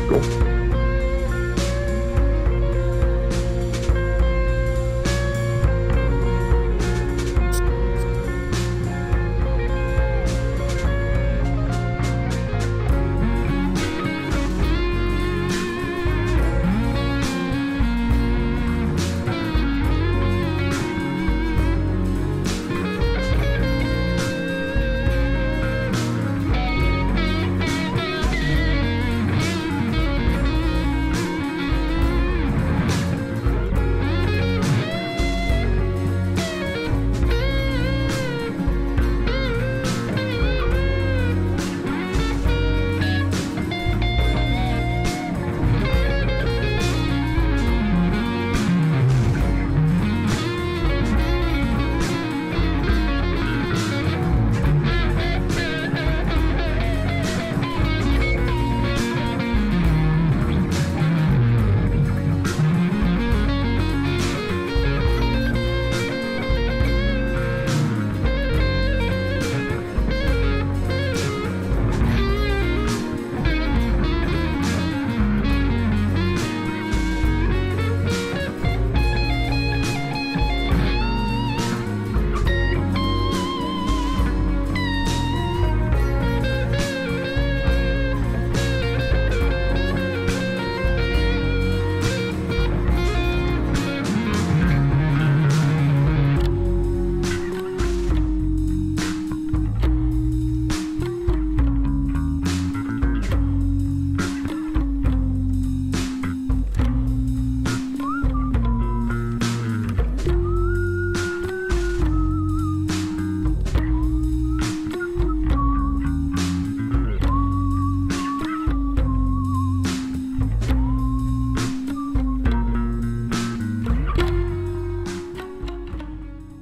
Cool.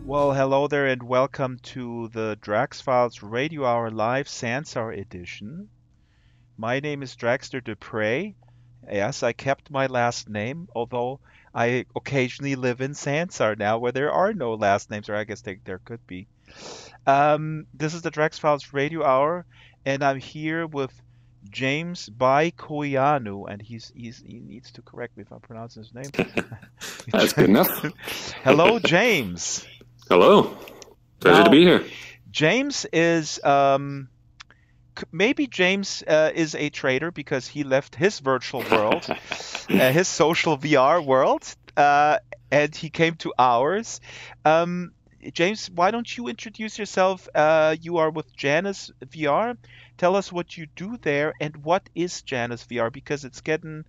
Well, hello there and welcome to the Drax Files Radio Hour Live Sansar edition. My name is Draxter Dupre. Yes, I kept my last name, although I occasionally live in Sansar now where there are no last names, or I guess there could be. This is the Drax Files Radio Hour, and I'm here with James Baikoyanu, and he needs to correct me if I'm pronouncing his name. That's good enough. Hello, James. Hello. Pleasure to be here. James is maybe James is a trader because he left his virtual world, his social VR world, and he came to ours. James, why don't you introduce yourself? You are with JanusVR. Tell us what you do there and what is JanusVR, because it's getting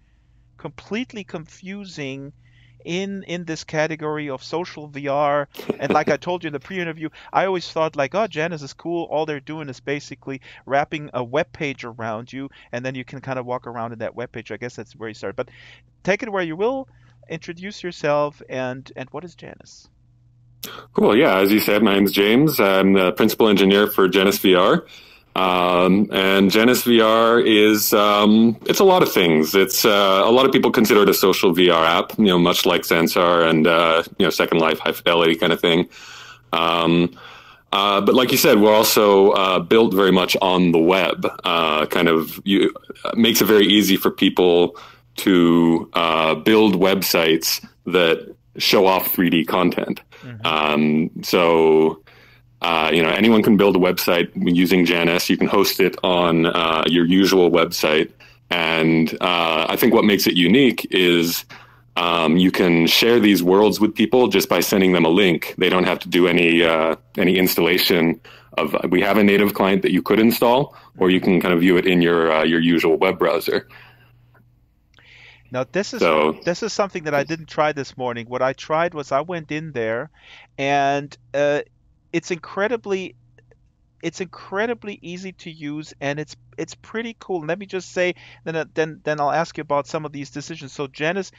completely confusing in this category of social VR. And like I told you in the pre-interview, I always thought like, oh, Janus is cool. All they're doing is basically wrapping a web page around you, and then you can kind of walk around in that web page. I guess that's where you start. But take it where you will. Introduce yourself and what is Janus? Cool. Yeah, as you said, my name is James. I'm the principal engineer for JanusVR. And JanusVR is, it's a lot of things. It's, a lot of people consider it a social VR app, much like Sansar and, Second Life, high fidelity kind of thing. But like you said, we're also, built very much on the web, makes it very easy for people to, build websites that show off 3D content. Anyone can build a website using Janus. You can host it on your usual website. And I think what makes it unique is you can share these worlds with people just by sending them a link. They don't have to do any installation of. We have a native client that you could install, or you can kind of view it in your usual web browser. Now this is something that I didn't try this morning. What I tried was I went in there, and it's incredibly easy to use, and it's pretty cool. Let me just say, then I'll ask you about some of these decisions. So Janus,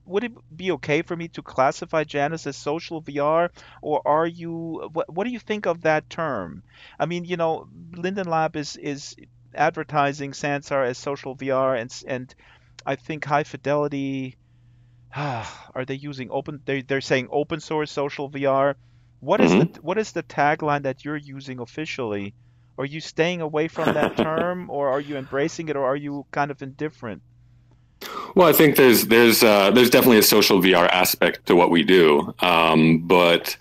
would it be okay for me to classify Janus as social VR, or are you? What do you think of that term? I mean, Linden Lab is advertising Sansar as social VR, and I think High Fidelity. Are they using open? They're saying open source social VR. What is the tagline that you're using officially Are you staying away from that term, or are you embracing it, or are you kind of indifferent? Well, I think there's definitely a social VR aspect to what we do, but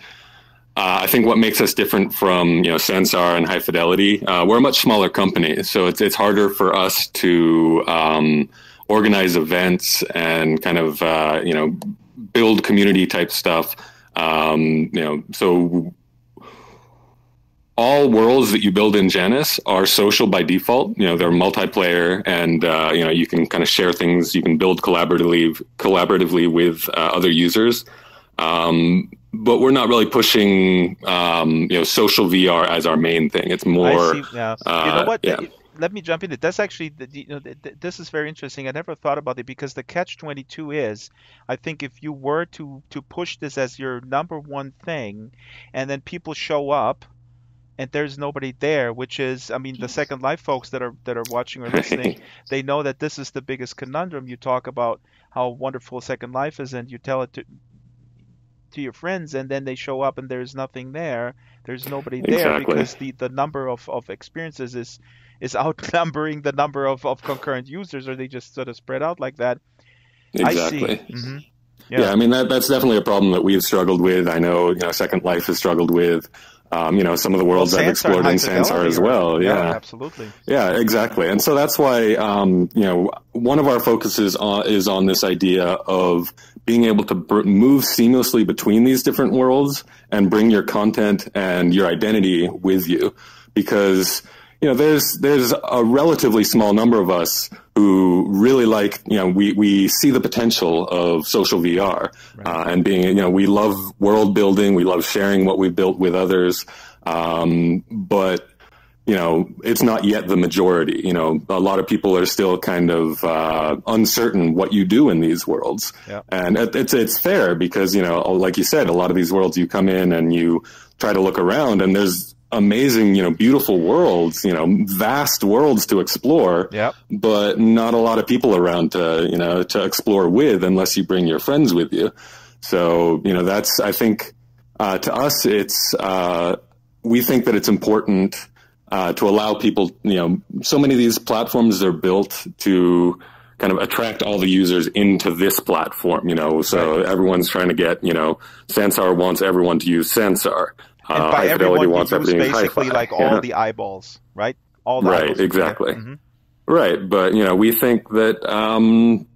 I think what makes us different from Sansar and High Fidelity, we're a much smaller company, so it's harder for us to organize events and kind of build community type stuff. So all worlds that you build in Janus are social by default. They're multiplayer, and you can kind of share things. You can build collaboratively with other users. But we're not really pushing social VR as our main thing. It's more. I see. Yeah. You know what? Yeah. Let me jump in. That's actually, this is very interesting. I never thought about it, because the catch-22 is, I think if you were to push this as your number one thing, and then people show up, and there's nobody there, which is, I mean, the Second Life folks that are watching or listening, they know that this is the biggest conundrum. You talk about how wonderful Second Life is, and you tell it to your friends, and then they show up and there's nothing there. There's nobody there. Exactly. Because the number of experiences is outnumbering the number of concurrent users, or they just sort of spread out like that. Exactly. I see. Mm-hmm. Yeah, I mean, that's definitely a problem that we've struggled with. I know, Second Life has struggled with. Some of the worlds I've explored in Sansar as well. Yeah, absolutely. Yeah, exactly. And so that's why, one of our focuses is on this idea of being able to move seamlessly between these different worlds and bring your content and your identity with you. Because, there's a relatively small number of us who really like, we see the potential of social VR, right. And being, we love world building. We love sharing what we've built with others. But, it's not yet the majority. A lot of people are still kind of uncertain what you do in these worlds. Yeah. And it's fair because, like you said, a lot of these worlds you come in and you try to look around and there's amazing, beautiful worlds, vast worlds to explore, yep. But not a lot of people around to explore with unless you bring your friends with you. So, that's, I think, to us, it's, we think that it's important to allow people, so many of these platforms are built to kind of attract all the users into this platform, so right. Everyone's trying to get, Sansar wants everyone to use Sansar. And by everyone, you use basically like all the eyeballs, right? All the right, eyeballs. exactly. Mm-hmm. Right, but, we think that,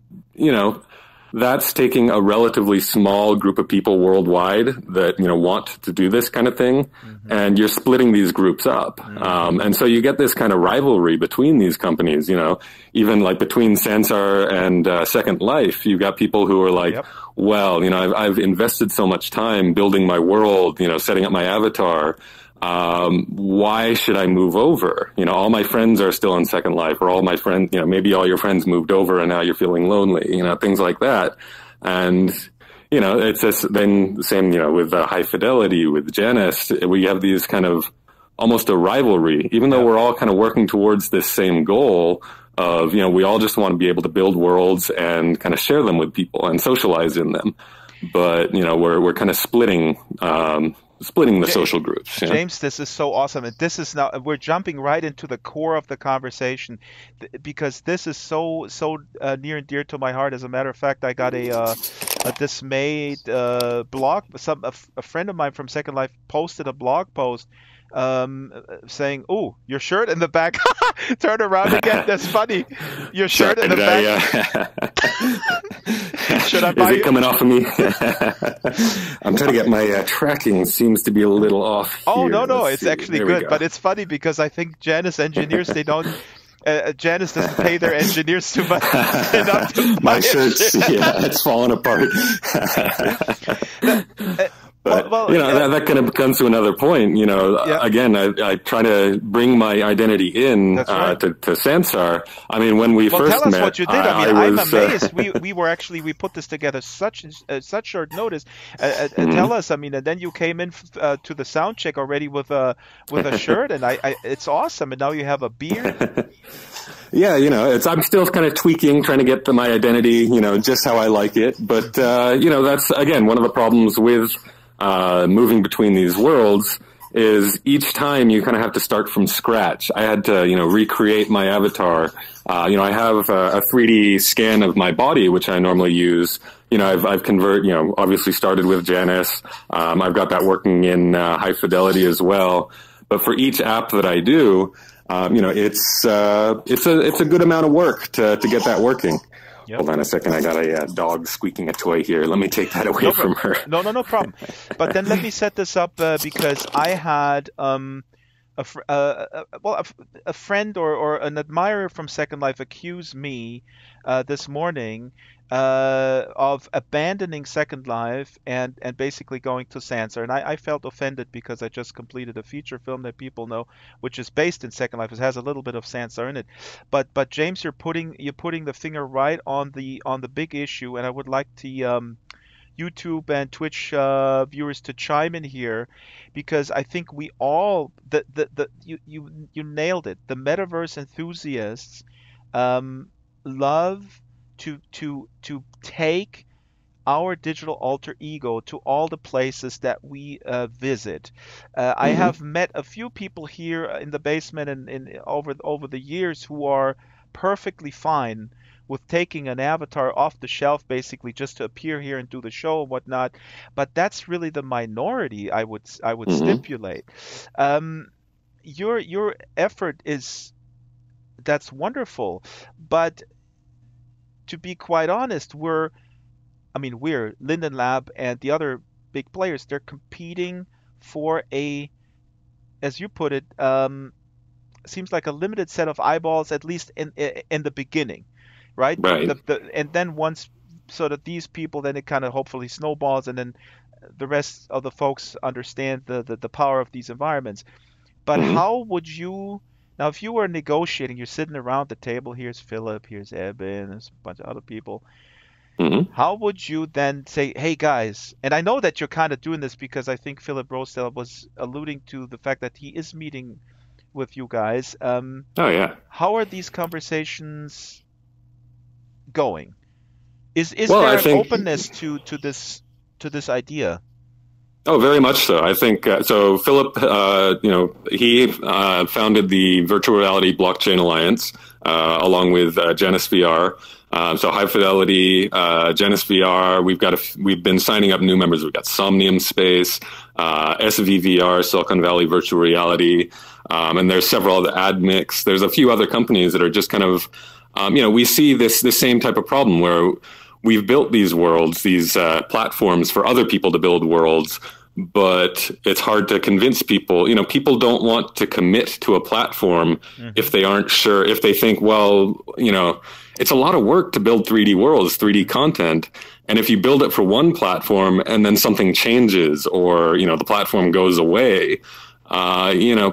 that's taking a relatively small group of people worldwide that, want to do this kind of thing, mm-hmm. and you're splitting these groups up. Mm-hmm. And so you get this kind of rivalry between these companies, even like between Sansar and Second Life, you've got people who are like, yep. Well, I've invested so much time building my world, setting up my avatar. Why should I move over? All my friends are still in Second Life, or all my friends, maybe all your friends moved over and now you're feeling lonely, things like that. And, it's just then the same, with High Fidelity, with Janus, we have these kind of almost a rivalry, even though we're all kind of working towards this same goal of, we all just want to be able to build worlds and kind of share them with people and socialize in them. But, we're kind of splitting the social groups. James, this is so awesome. And this is now, we're jumping right into the core of the conversation because this is so near and dear to my heart. As a matter of fact, I got a dismayed blog. A friend of mine from Second Life posted a blog post saying, "Oh, your shirt in the back." Turn around again. That's funny. Your shirt in the back. Should I buy Is it coming off of me? I'm trying to get my tracking. Seems to be a little off here. Oh, no. It's actually good. But it's funny because I think Janus engineers, they don't... Janus doesn't pay their engineers too much. My shirt's, it's falling apart. But, that kind of comes to another point. Again, I try to bring my identity in right. to Sansar. I mean, when we first met, tell us what you did. I'm amazed. We put this together such short notice. Mm-hmm. Tell us. And then you came in to the sound check already with a shirt, and it's awesome. And now you have a beard. Yeah, I'm still kind of tweaking, trying to get to my identity, just how I like it. But that's again one of the problems with moving between these worlds is each time you kind of have to start from scratch. I had to, recreate my avatar. I have a 3D scan of my body, which I normally use. I've obviously started with Janus. I've got that working in high fidelity as well. But for each app that I do, it's a good amount of work to get that working. Yep. Hold on a second. I got a dog squeaking a toy here. Let me take that away from her. No problem. But then let me set this up because I had a friend or an admirer from Second Life accuse me this morning of abandoning Second Life and basically going to Sansar. And I felt offended because I just completed a feature film that people know, which is based in Second Life. It has a little bit of Sansar in it. But James, you're putting the finger right on the big issue, and I would like the YouTube and Twitch viewers to chime in here, because I think we all you nailed it. The metaverse enthusiasts love to take our digital alter ego to all the places that we visit. I have met a few people here in the basement and over the years who are perfectly fine with taking an avatar off the shelf, basically just to appear here and do the show and whatnot. But that's really the minority, I would stipulate. Your effort that's wonderful, but to be quite honest, we're Linden Lab and the other big players. They're competing for as you put it, seems like a limited set of eyeballs, at least in the beginning, right? Right. And then once sort of these people, then it kind of hopefully snowballs, and then the rest of the folks understand the power of these environments. But how would you? Now, if you were negotiating, you're sitting around the table, here's Philip, here's Eben, there's a bunch of other people. How would you then say, hey, guys, and I know that you're kind of doing this because I think Philip Rosedale was alluding to the fact that he is meeting with you guys. Oh, yeah. How are these conversations going? Is there an openness to this idea? Oh, very much so. I think so. Philip, he founded the Virtual Reality Blockchain Alliance along with JanusVR. So high fidelity, JanusVR. We've been signing up new members. We've got Somnium Space, SVVR, Silicon Valley Virtual Reality, and there's several other AdMix. There's a few other companies that are just kind of, we see this same type of problem where we've built these worlds, these platforms for other people to build worlds, but it's hard to convince people. People don't want to commit to a platform if they aren't sure, if they think, well, it's a lot of work to build 3D worlds, 3D content. And if you build it for one platform and then something changes or, the platform goes away,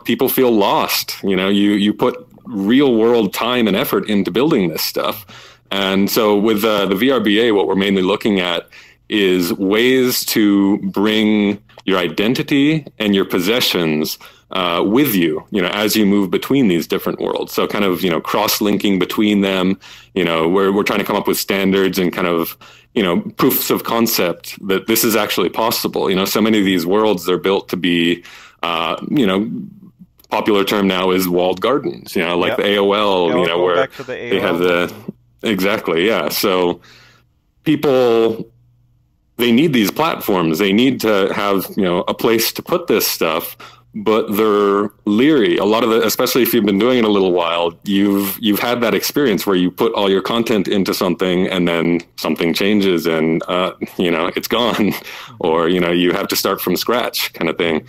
people feel lost. You put real world time and effort into building this stuff. And so with the VRBA, what we're mainly looking at is ways to bring your identity and your possessions with you, as you move between these different worlds. So kind of, cross-linking between them, we're trying to come up with standards and kind of, proofs of concept that this is actually possible. So many of these worlds, they're built to be, popular term now is walled gardens, like the AOL, where they have exactly. Yeah. So people, they need these platforms. They need to have, a place to put this stuff, but they're leery. A lot of especially if you've been doing it a little while, you've had that experience where you put all your content into something and then something changes and, it's gone, or, you have to start from scratch kind of thing.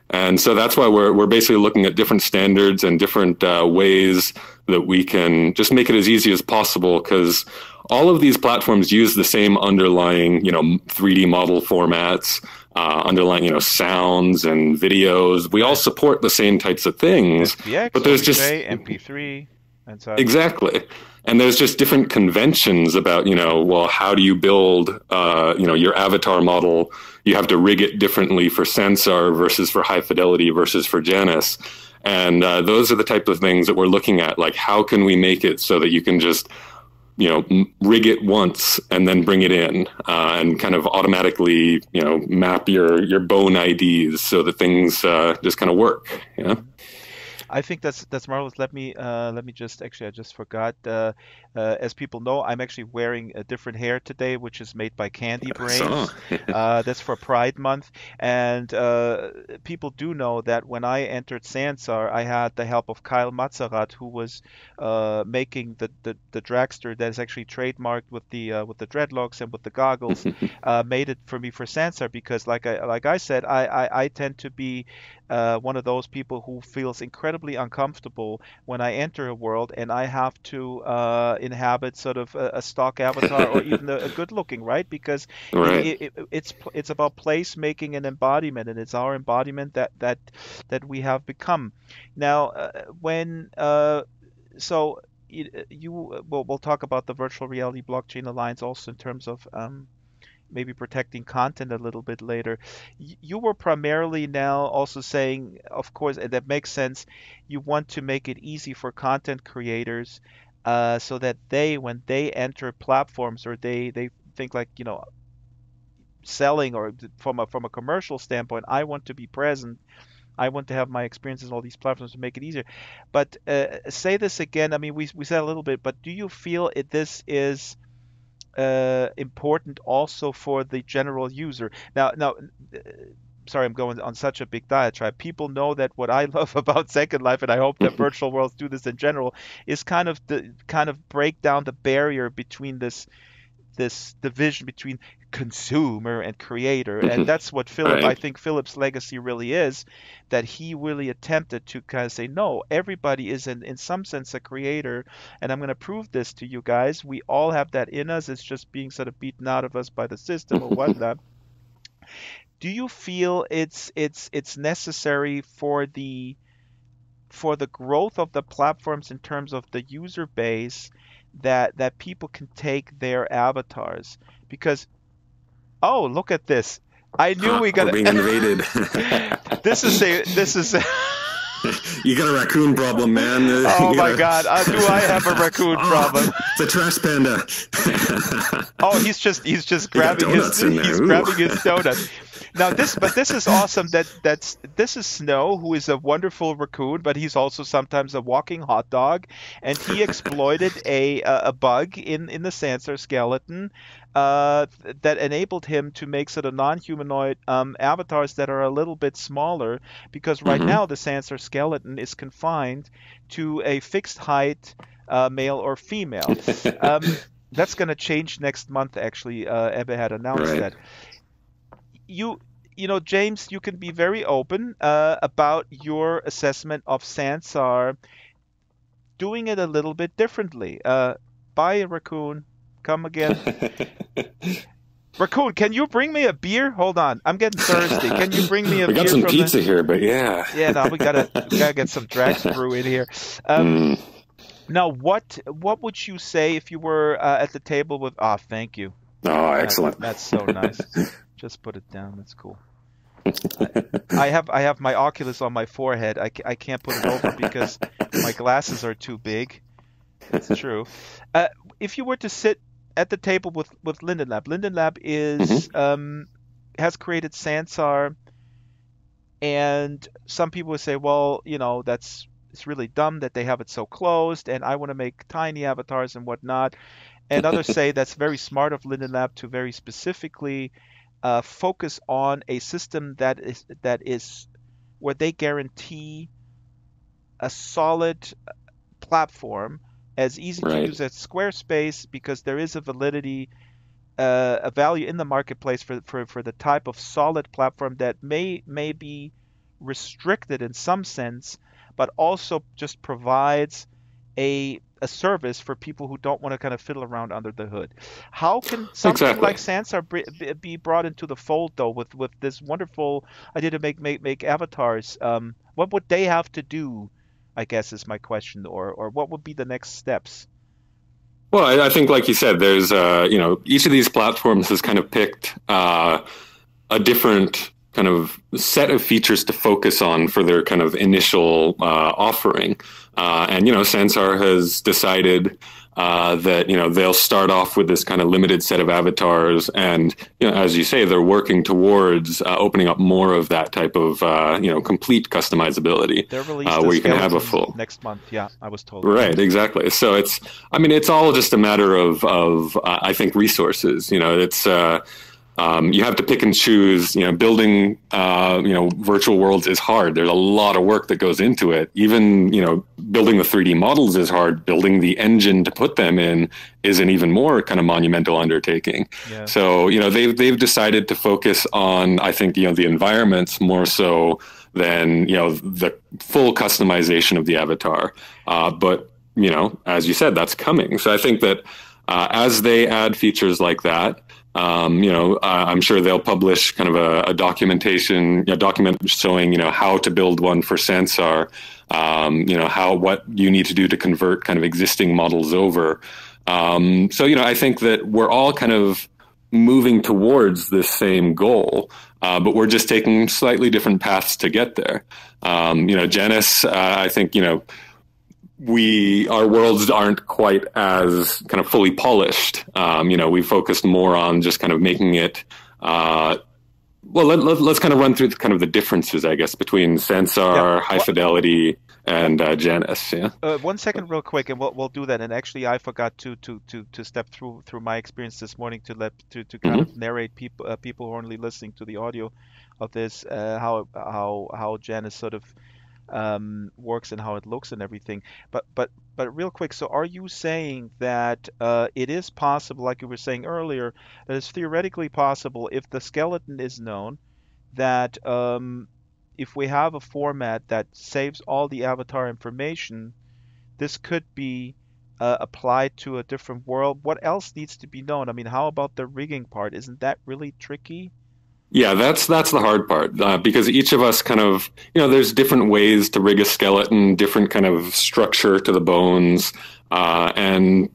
And so that's why we're basically looking at different standards and different ways that we can just make it as easy as possible, because all of these platforms use the same underlying, 3D model formats, underlying, sounds and videos. We all support the same types of things, SPX, but there's OBJ, just MP3 and so exactly. And there's just different conventions about, well, how do you build, your avatar model? You have to rig it differently for Sansar versus for high fidelity versus for Janus. And those are the type of things that we're looking at. Like, how can we make it so that you can just rig it once and then bring it in, and kind of automatically, map your bone IDs so that things just kind of work. I think that's marvelous. Let me just actually I just forgot. As people know, I'm actually wearing a different hair today, which is made by Candy Brains. That's for Pride Month, and people do know that when I entered Sansar, I had the help of Kyle Matzarat, who was making the Dragster that is actually trademarked with the dreadlocks and with the goggles. Made it for me for Sansar because, like I said, I tend to be one of those people who feels incredibly uncomfortable when I enter a world and I have to inhabit sort of a stock avatar or even a good looking, right? Because it's about place making and embodiment, and it's our embodiment that we have become. Now, we'll talk about the Virtual Reality Blockchain Alliance also in terms of maybe protecting content a little bit later. You were primarily now also saying, of course, and that makes sense, you want to make it easy for content creators so that when they enter platforms or they think like, selling or from a commercial standpoint, I want to be present. I want to have my experiences on all these platforms to make it easier. But say this again. I mean, we said a little bit, but do you feel this is important also for the general user? Now, sorry, I'm going on such a big diatribe. People know that what I love about Second Life, and I hope that virtual worlds do this in general, is kind of break down the barrier between this division between consumer and creator. And that's what Philip, I think Philip's legacy really is, that he really attempted to kind of say, no, everybody is in some sense a creator, and I'm going to prove this to you guys. We all have that in us. It's just being sort of beaten out of us by the system or whatnot. Do you feel it's necessary for the growth of the platforms in terms of the user base that people can take their avatars? Because look at this. I knew we got being invaded. This is You got a raccoon problem, man. Oh my God! Do I have a raccoon problem? It's a trash panda. He's just grabbing his donut. Now this is awesome. This is Snow, who is a wonderful raccoon, but he's also sometimes a walking hot dog, and he exploited a bug in the Sansar skeleton that enabled him to make sort of non-humanoid avatars that are a little bit smaller, because right now the Sansar skeleton is confined to a fixed height, male or female. That's going to change next month, actually. Ebbe had announced that. James, you can be very open about your assessment of Sansar doing it a little bit differently. Bye, raccoon. Come again. Raccoon, can you bring me a beer? Hold on, I'm getting thirsty. Can you bring me a beer? We got some pizza here, but yeah. Yeah, no, we gotta get some Drax brew in here. Now, what would you say if you were at the table with? Thank you. Oh, excellent. That's so nice. Just put it down. That's cool. I have my Oculus on my forehead. I can't put it over because my glasses are too big. That's true. If you were to sit at the table with Linden Lab is has created Sansar, and some people would say, well, it's really dumb that they have it so closed, and I want to make tiny avatars and whatnot. And others say that's very smart of Linden Lab to very specifically focus on a system that is where they guarantee a solid platform, as easy to use as Squarespace, because there is a validity, a value in the marketplace for the type of solid platform that may be restricted in some sense, but also just provides a service for people who don't want to kind of fiddle around under the hood. How can something like Sansar be brought into the fold, though, with this wonderful idea to make avatars? What would they have to do, I guess, is my question, or what would be the next steps? Well, I think, like you said, there's each of these platforms has kind of picked a different kind of set of features to focus on for their kind of initial offering. And, Sansar has decided that, they'll start off with this kind of limited set of avatars. And, as you say, they're working towards opening up more of that type of, complete customizability. They're released where you can have a full next month. Yeah, I was told. Right, exactly. So it's all just a matter of I think, resources. It's you have to pick and choose. Building virtual worlds is hard. There's a lot of work that goes into it. Even building the 3D models is hard. Building the engine to put them in is an even more kind of monumental undertaking. Yeah. So they've decided to focus on, I think, the environments more so than the full customization of the avatar. But as you said, that's coming. So I think that as they add features like that, I'm sure they'll publish kind of a document showing, how to build one for Sansar, what you need to do to convert kind of existing models over. So, I think that we're all kind of moving towards this same goal, but we're just taking slightly different paths to get there. Janus, I think, our worlds aren't quite as kind of fully polished. We focused more on just kind of making it. Let's kind of run through kind of the differences, I guess, between Sansar, High Fidelity, and Janus. Yeah. 1 second, real quick, and we'll do that. And actually, I forgot to step through my experience this morning to kind of narrate people who are only listening to the audio of this, how Janus sort of works and how it looks and everything. But real quick, so are you saying that it is possible, like you were saying earlier, that it's theoretically possible, if the skeleton is known, that if we have a format that saves all the avatar information, this could be applied to a different world? What else needs to be known? I mean, how about the rigging part? Isn't that really tricky? Yeah, that's the hard part, because each of us kind of, there's different ways to rig a skeleton, different kind of structure to the bones, and,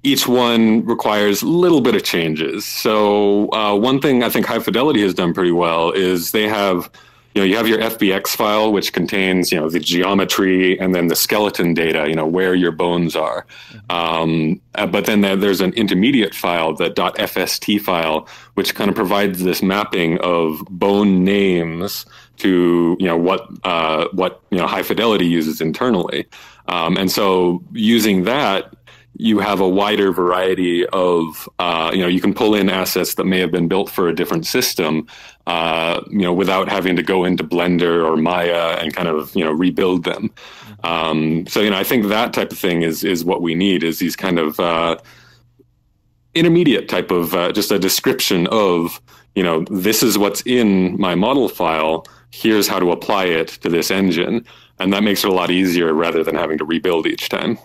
each one requires a little bit of changes. So one thing I think High Fidelity has done pretty well is they have, you have your FBX file, which contains, the geometry and then the skeleton data, where your bones are. But then there's an intermediate file, the .fst file, which kind of provides this mapping of bone names to, what High Fidelity uses internally. And so using that, you have a wider variety of, you can pull in assets that may have been built for a different system, without having to go into Blender or Maya and kind of, rebuild them. So, I think that type of thing is what we need, is these kind of intermediate type of just a description of, this is what's in my model file. Here's how to apply it to this engine. And that makes it a lot easier rather than having to rebuild each time.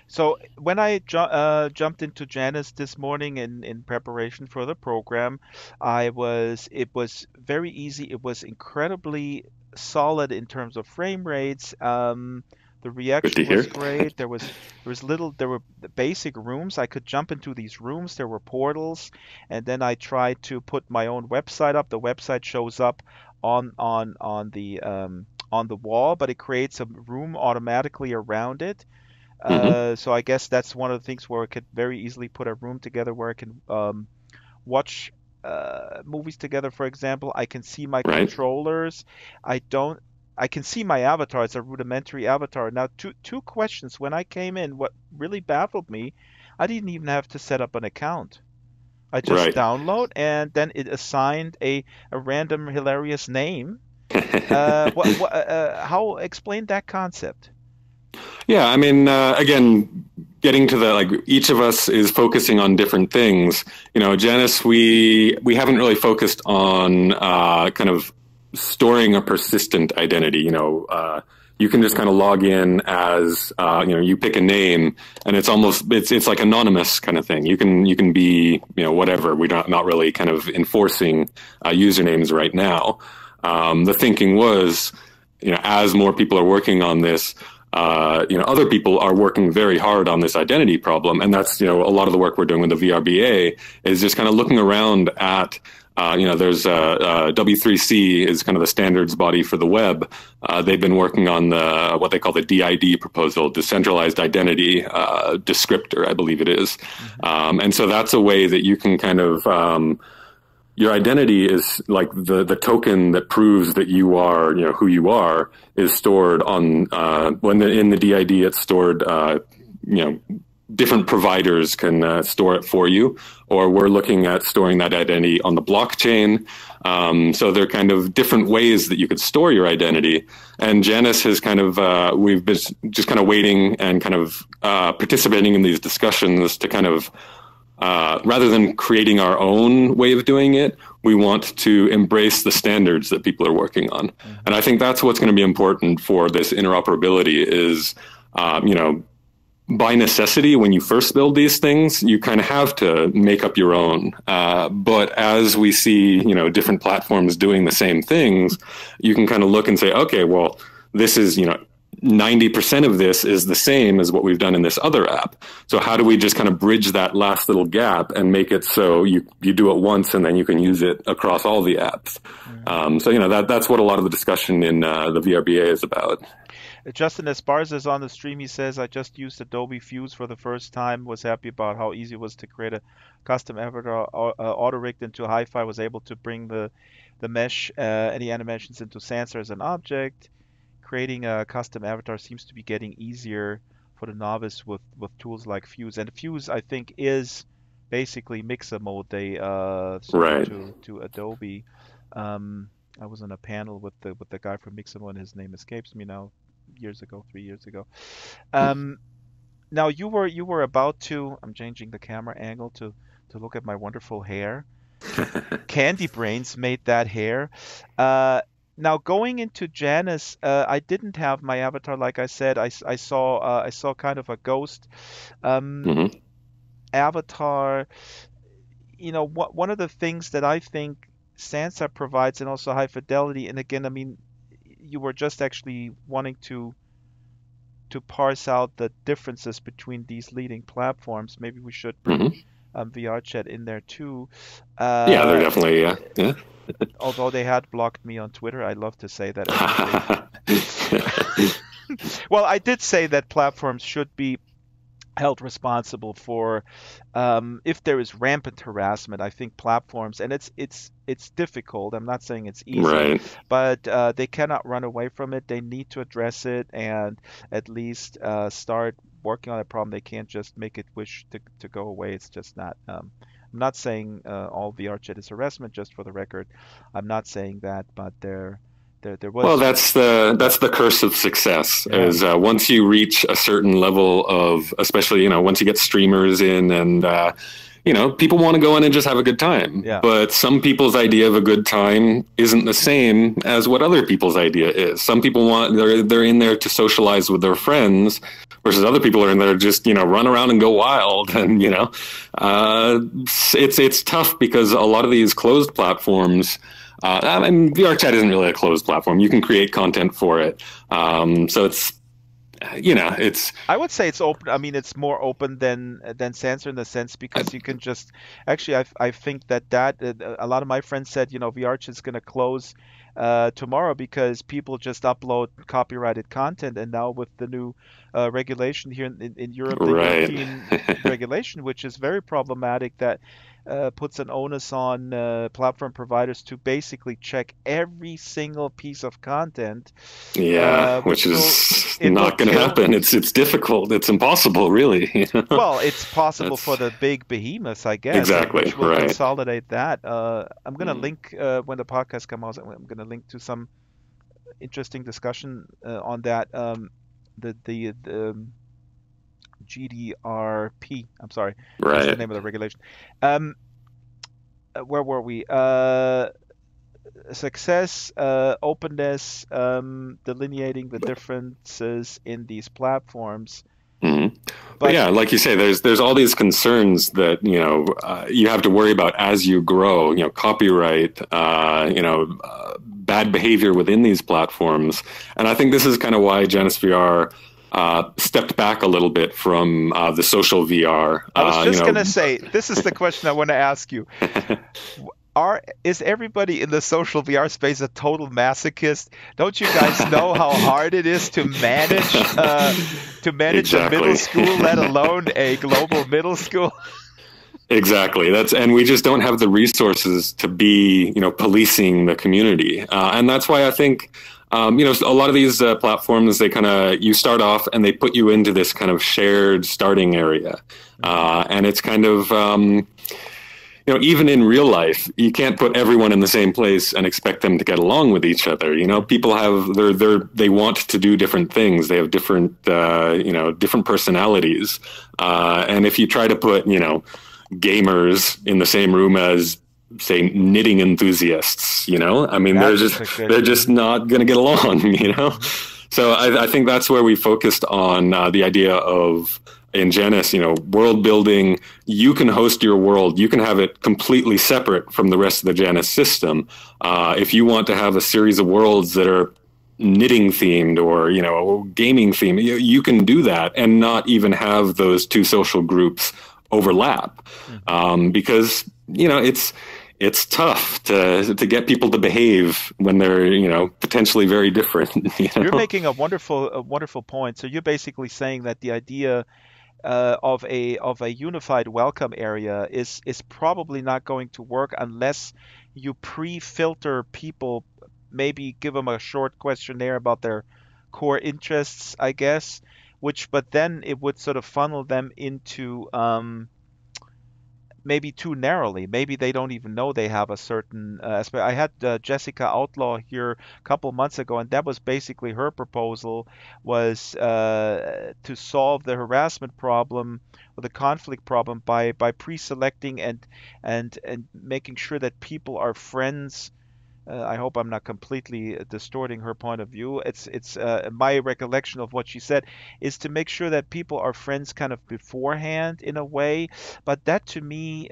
So when I jumped into Janus this morning in preparation for the program, it was very easy. It was incredibly solid in terms of frame rates. The reaction was great. There were the basic rooms. I could jump into these rooms. There were portals, and then I tried to put my own website up. The website shows up on the wall, but it creates a room automatically around it. So I guess that's one of the things where I could very easily put a room together where I can watch movies together. For example, I can see my controllers. I can see my avatar. It's a rudimentary avatar. Now, two questions. When I came in, what really baffled me, I didn't even have to set up an account. I just download, and then it assigned a random hilarious name. How explain that concept? Yeah, I mean, again, getting to the, each of us is focusing on different things. Janus, we haven't really focused on kind of storing a persistent identity. You can just kind of log in as, you pick a name, and it's like anonymous kind of thing. You can be, whatever. We're not really kind of enforcing usernames right now. The thinking was, as more people are working on this, other people are working very hard on this identity problem. And that's, a lot of the work we're doing with the VRBA is just kind of looking around at There's W3C is kind of the standards body for the web. They've been working on what they call the DID proposal, decentralized identity descriptor, I believe it is. And so that's a way that you can kind of your identity is like the token that proves that you are, who you are, is stored on in the DID. It's stored, different providers can store it for you, or we're looking at storing that identity on the blockchain. So there are kind of different ways that you could store your identity. And Janus has kind of, we've been just kind of waiting and kind of participating in these discussions to kind of, rather than creating our own way of doing it, we want to embrace the standards that people are working on. And I think that's what's going to be important for this interoperability is, by necessity, when you first build these things, you kind of have to make up your own. But as we see, different platforms doing the same things, you can kind of look and say, okay, well, this is, 90% of this is the same as what we've done in this other app. So how do we just kind of bridge that last little gap and make it so you do it once and then you can use it across all the apps? That's what a lot of the discussion in the VRBA is about. Justin Esparza is on the stream. He says, I just used Adobe Fuse for the first time, was happy about how easy it was to create a custom avatar, auto-rigged into Hi-Fi, was able to bring the mesh, any animations into Sansar as an object. Creating a custom avatar seems to be getting easier for the novice with tools like Fuse. And Fuse, I think, is basically Mixer mode. They sold to Adobe. I was on a panel with the guy from Mixer mode, and his name escapes me now. 3 years ago. Now you were about to. I'm changing the camera angle to look at my wonderful hair. Candy Brains made that hair. Now going into Janus, I didn't have my avatar. Like I said, I saw kind of a ghost avatar. One of the things that I think Sansar provides, and also high fidelity. And again, I mean, you were just actually wanting to parse out the differences between these leading platforms. Maybe we should bring VR chat in there too. Yeah, they're definitely yeah. Although they had blocked me on Twitter, I love to say that. Well, I did say that platforms should be held responsible for if there is rampant harassment. I think platforms, and it's difficult. I'm not saying it's easy, right, but they cannot run away from it. They need to address it and at least start working on a problem. They can't just make it wish to go away. It's just not. I'm not saying all VR chat is harassment. Just for the record, I'm not saying that, but there was. Well, that's the curse of success. Yeah. Is once you reach a certain level of, especially once you get streamers in, and people want to go in and just have a good time. Yeah. But some people's idea of a good time isn't the same as what other people's idea is. Some people they're in there to socialize with their friends, versus other people are in there just run around and go wild. And it's tough because a lot of these closed platforms. VR chat isn't really a closed platform. You can create content for it. So it's, it's. I would say it's open. I mean, it's more open than Sansar in the sense because you can just. Actually, I think that a lot of my friends said, VR chat is going to close tomorrow because people just upload copyrighted content, and now with the new regulation here in Europe, the European regulation, which is very problematic, that puts an onus on platform providers to basically check every single piece of content. Yeah, which is not going to happen. It's difficult. It's impossible, really. Well, it's possible for the big behemoths, I guess. Exactly, which will right. Consolidate that. I'm going to link when the podcast comes out. I'm going to link to some interesting discussion on that. The GDRP. I'm sorry. Right. That's the name of the regulation. Where were we? Success, openness, delineating the differences in these platforms. Mm-hmm. But yeah, like you say, there's all these concerns that you have to worry about as you grow. Copyright, bad behavior within these platforms, and I think this is kind of why JanusVR stepped back a little bit from the social VR. I was just going to say, this is the question I want to ask you. is everybody in the social VR space a total masochist? Don't you guys know how hard it is to manage a middle Exactly. school, let alone a global middle school? Exactly. And we just don't have the resources to be, policing the community. And that's why I think, a lot of these platforms, you start off and they put you into this kind of shared starting area. And it's kind of, even in real life, you can't put everyone in the same place and expect them to get along with each other. People have they want to do different things. They have different, different personalities. And if you try to put, gamers in the same room as, say, knitting enthusiasts, I mean, they're just not going to get along, So I think that's where we focused on the idea of, in Janus, world building. You can host your world. You can have it completely separate from the rest of the Janus system. If you want to have a series of worlds that are knitting themed or, gaming themed, you can do that and not even have those two social groups overlap, because it's tough to get people to behave when they're potentially very different. You're making a wonderful point. So you're basically saying that the idea of a unified welcome area is probably not going to work unless you pre-filter people, maybe give them a short questionnaire about their core interests, I guess, but then it would sort of funnel them into maybe too narrowly. Maybe they don't even know they have a certain aspect. I had Jessica Outlaw here a couple months ago, and that was basically her proposal, was to solve the harassment problem or the conflict problem by pre-selecting and making sure that people are friends. I hope I'm not completely distorting her point of view. It's my recollection of what she said is to make sure that people are friends kind of beforehand in a way. But that to me,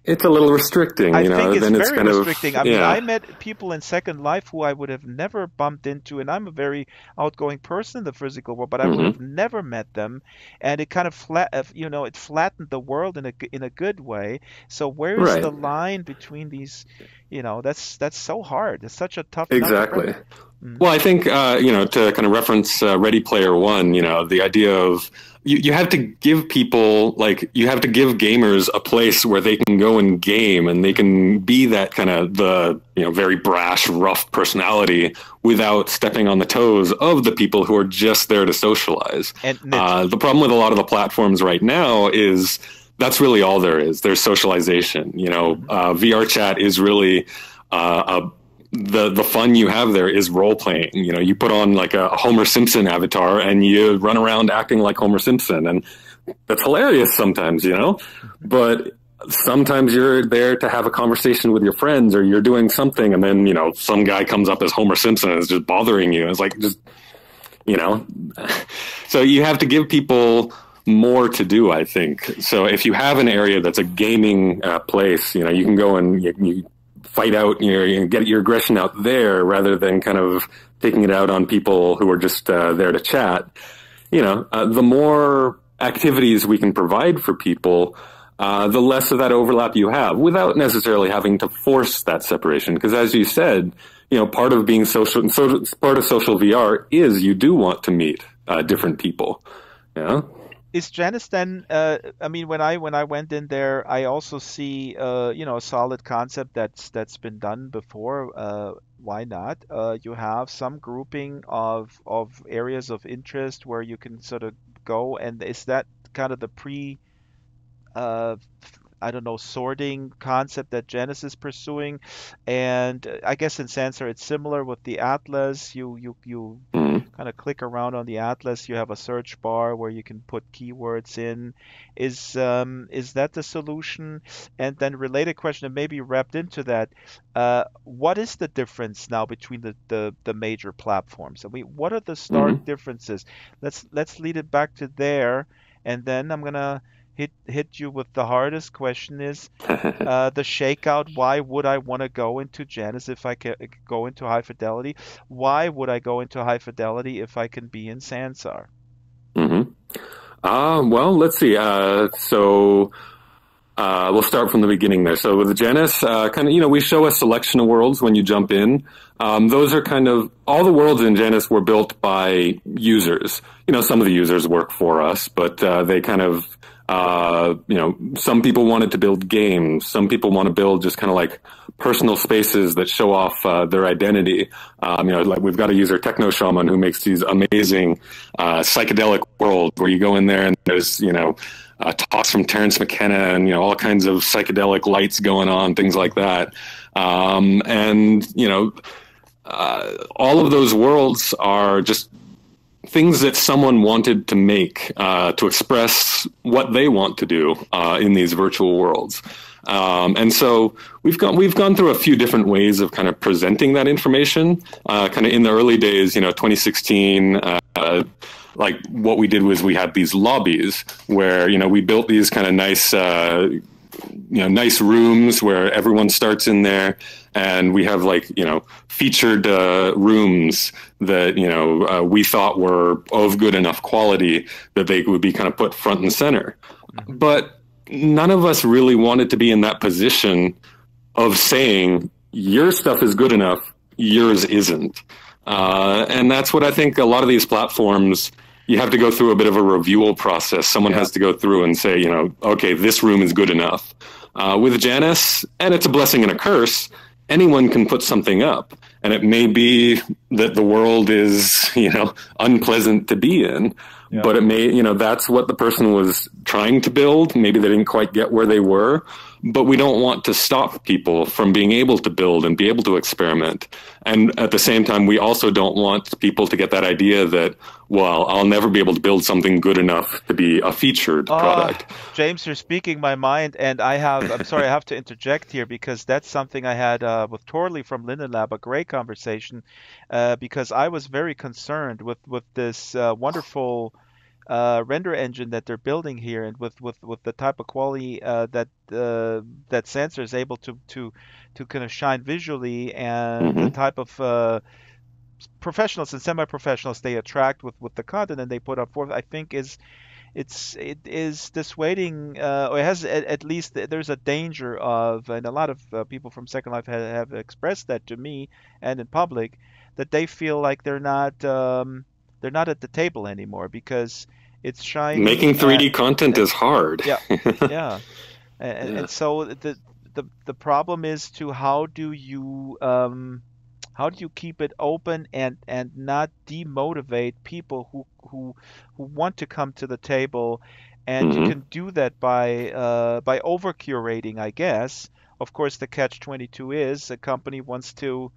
it's a little restricting. I think it's then very kind restricting. I mean, yeah. I met people in Second Life who I would have never bumped into, and I'm a very outgoing person in the physical world, but I would have never met them, and it kind of it flattened the world in a good way. So where is Right. the line between these? That's so hard. It's such a tough. Exactly. Well, I think, to kind of reference Ready Player One, the idea of you have to give people, you have to give gamers a place where they can go and game and they can be that kind of the, very brash, rough personality without stepping on the toes of the people who are just there to socialize. And the problem with a lot of the platforms right now is that's really all there is. There's socialization. VR chat is really the fun you have there is role playing. You put on like a Homer Simpson avatar and you run around acting like Homer Simpson, and that's hilarious sometimes, but sometimes you're there to have a conversation with your friends, or you're doing something and then, some guy comes up as Homer Simpson and is just bothering you. It's like, so you have to give people more to do, I think. So if you have an area that's a gaming place, you can go and you fight out, you get your aggression out there rather than kind of taking it out on people who are just there to chat. The more activities we can provide for people, the less of that overlap you have, without necessarily having to force that separation. Because as you said, part of being social, part of social VR is you do want to meet different people. Is Janus then? I mean, when I went in there, I also see a solid concept that's been done before. Why not? You have some grouping of areas of interest where you can sort of go, and is that kind of the I don't know, sorting concept that Janus is pursuing? And I guess in Sansar it's similar with the Atlas. You kind of click around on the Atlas. You have a search bar where you can put keywords in. Is that the solution? And then related question, and maybe wrapped into that, what is the difference now between the major platforms? I mean, what are the stark differences? Let's lead it back to there, and then I'm gonna hit you with the hardest question is the shakeout. Why would I want to go into Janus if I can go into high fidelity? Why would I go into high fidelity if I can be in Sansar? Well, let's see. So We'll start from the beginning there. So with Janus, kind of, we show a selection of worlds when you jump in. Those are kind of, all the worlds in Janus were built by users. Some of the users work for us, but they kind of, some people wanted to build games. Some people want to build just kind of like personal spaces that show off their identity. Like we've got a user, Techno Shaman, who makes these amazing psychedelic worlds where you go in there and there's, talks from Terence McKenna and, all kinds of psychedelic lights going on, things like that. All of those worlds are just things that someone wanted to make to express what they want to do in these virtual worlds. And so we've gone through a few different ways of kind of presenting that information. Kind of in the early days, 2016, like what we did was we had these lobbies where, we built these kind of nice, nice rooms where everyone starts in there, and we have like, featured rooms that, we thought were of good enough quality that they would be kind of put front and center. But none of us really wanted to be in that position of saying your stuff is good enough, yours isn't. And that's what I think a lot of these platforms, you have to go through a bit of a reviewal process. Someone has to go through and say, okay, this room is good enough. With Janus, and it's a blessing and a curse, anyone can put something up. And it may be that the world is, unpleasant to be in. Yeah. But it may, that's what the person was trying to build. Maybe they didn't quite get where they were. But we don't want to stop people from being able to build and be able to experiment. And at the same time, we also don't want people to get that idea that, well, I'll never be able to build something good enough to be a featured product. James, you're speaking my mind, and I'm sorry, I have to interject here because that's something I had with Torley from Linden Lab, a great conversation, because I was very concerned with this wonderful render engine that they're building here, and with the type of quality that Sansar is able to kind of shine visually, and the type of professionals and semi-professionals they attract with the content and they put up forth, I think it is dissuading, or it has at least, there's a danger of, and a lot of people from Second Life have expressed that to me and in public, that they feel like they're not at the table anymore because it's shining. Making 3D content is hard. Yeah, yeah. And so the problem is to how do you keep it open and not demotivate people who want to come to the table, and you can do that by over curating, I guess. Of course, the catch-22 is a company wants to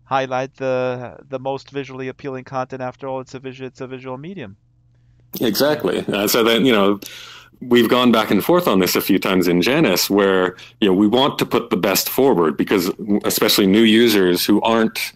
highlight the most visually appealing content. After all, it's a visual medium. Exactly. So then, we've gone back and forth on this a few times in Janus, where we want to put the best forward, because especially new users who aren't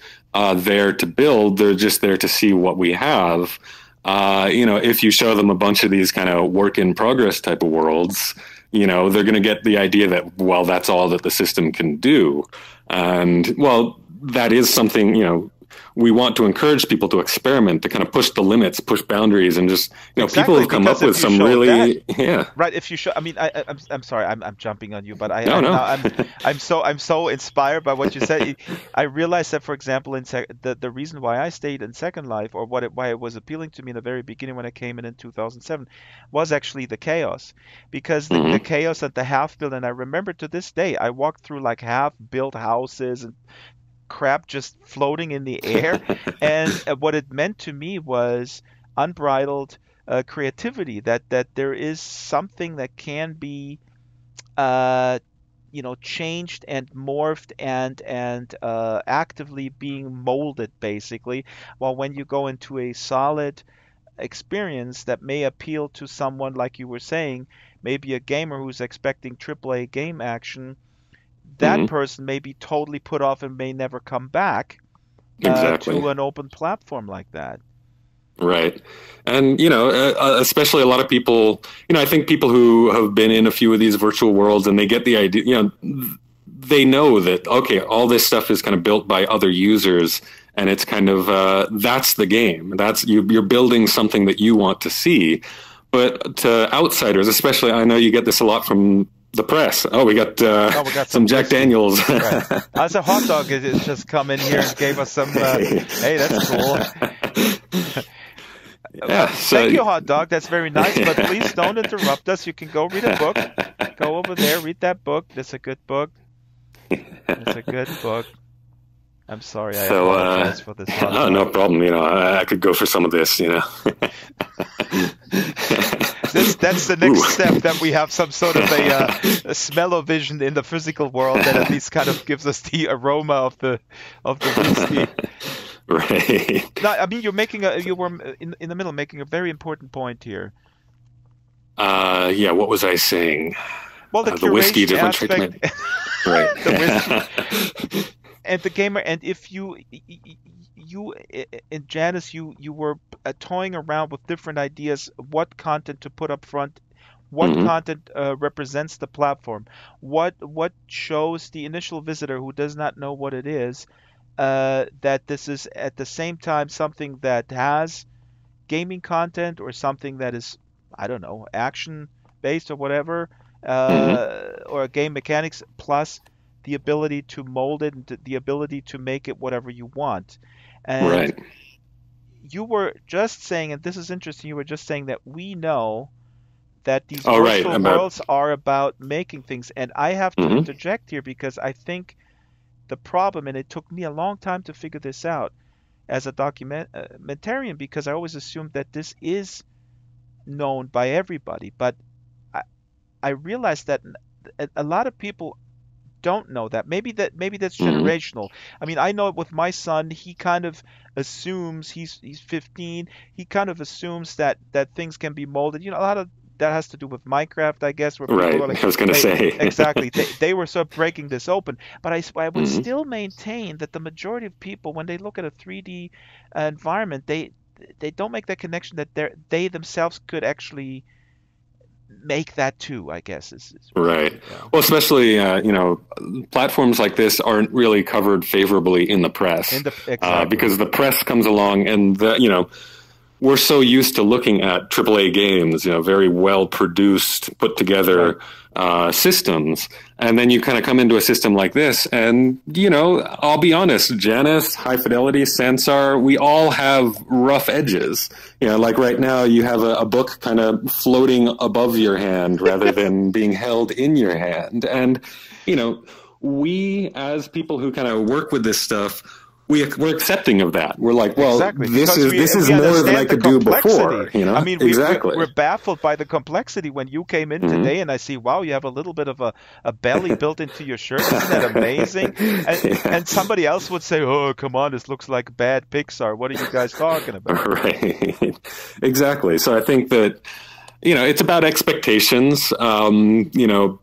there to build, they're just there to see what we have. If you show them a bunch of these kind of work in progress type of worlds, they're going to get the idea that, well, that's all that the system can do. And, well, that is something, we want to encourage people to experiment, to kind of push the limits, push boundaries, and just, people have come up with some really, Right. If you show, I mean, I'm sorry, I'm jumping on you, but I'm so inspired by what you said. I realized that, for example, the reason why I stayed in Second Life, or why it was appealing to me in the very beginning when I came in 2007, was actually the chaos, because the chaos at the half build, and I remember to this day, I walked through like half built houses and crap just floating in the air, and what it meant to me was unbridled creativity, that there is something that can be changed and morphed and actively being molded, basically, while when you go into a solid experience that may appeal to someone, like you were saying, maybe a gamer who's expecting AAA game action, that person may be totally put off and may never come back to an open platform like that. Right. And, especially a lot of people, I think people who have been in a few of these virtual worlds and they get the idea, they know that, okay, all this stuff is kind of built by other users, and it's kind of, that's the game. You're building something that you want to see. But to outsiders, especially, I know you get this a lot from the press. Oh, we got some Jack Daniels. Right. As a hot dog, it's just come in here and gave us some. Hey, that's cool. Yeah, thank you, hot dog. That's very nice, but please don't interrupt us. You can go read a book. Go over there, read that book. It's a good book. It's a good book. I'm sorry, I apologize for this. No problem. I could go for some of this. That's the next step, that we have some sort of a smell-o-vision in the physical world that at least kind of gives us the aroma of the whiskey. Right. No, I mean, you were in the middle making a very important point here. Yeah. What was I saying? Well, the whiskey different treatment. Right. The whiskey. And the gamer, and if you in Janus, you were toying around with different ideas, what content to put up front, what content represents the platform, what shows the initial visitor who does not know what it is, that this is at the same time something that has gaming content or something that is, I don't know, action based or whatever, or game mechanics plus the ability to mold it and the ability to make it whatever you want. And right. You were just saying, and this is interesting, you were just saying that we know that these virtual worlds are about making things. And I have to interject here because I think the problem, and it took me a long time to figure this out as a documentarian, because I always assumed that this is known by everybody. But I realized that a lot of people don't know that. Maybe that's generational. I mean, I know with my son, he kind of assumes he's 15. He kind of assumes that things can be molded. A lot of that has to do with Minecraft, I guess. Where right. Are like, I was going to say exactly. They were sort of breaking this open, but I would still maintain that the majority of people, when they look at a 3D environment, they don't make that connection that they themselves could actually make that too, I guess. Is right. Well, especially platforms like this aren't really covered favorably in the press, exactly. Because the press comes along and we're so used to looking at AAA games, very well produced, put together systems, and then you kind of come into a system like this, and I'll be honest, Janus, High Fidelity, Sansar, we all have rough edges. Like right now, you have a book kind of floating above your hand rather than being held in your hand, and we as people who kind of work with this stuff, we're accepting of that. We're like, well, exactly. this is more than I could do before. I mean, exactly. We're baffled by the complexity when you came in today, and I see, wow, you have a little bit of a belly built into your shirt. Isn't that amazing? And somebody else would say, oh, come on, this looks like bad Pixar. What are you guys talking about? Right. Exactly. So I think that it's about expectations.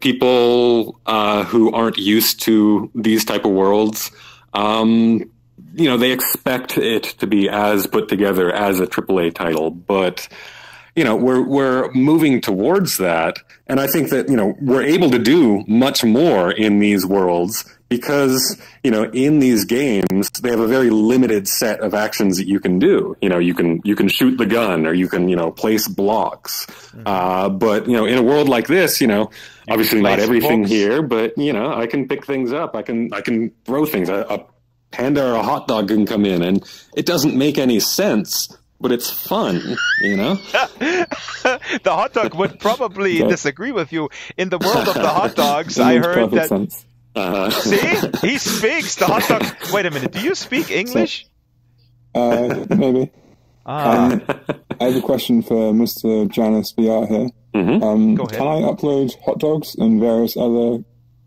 People who aren't used to these type of worlds, they expect it to be as put together as a AAA title, but we're moving towards that, and I think that we're able to do much more in these worlds because in these games they have a very limited set of actions that you can do. You can shoot the gun, or you can place blocks. But in a world like this, obviously not everything here, but I can pick things up. I can throw things. A panda or a hot dog can come in, and it doesn't make any sense, but it's fun, The hot dog would probably disagree with you. In the world of the hot dogs, I heard that. Sense. See, he speaks the hot dog. Wait a minute. Do you speak English? Maybe. I have a question for Mr. JanusVR here. Go ahead. Can I upload hot dogs and various other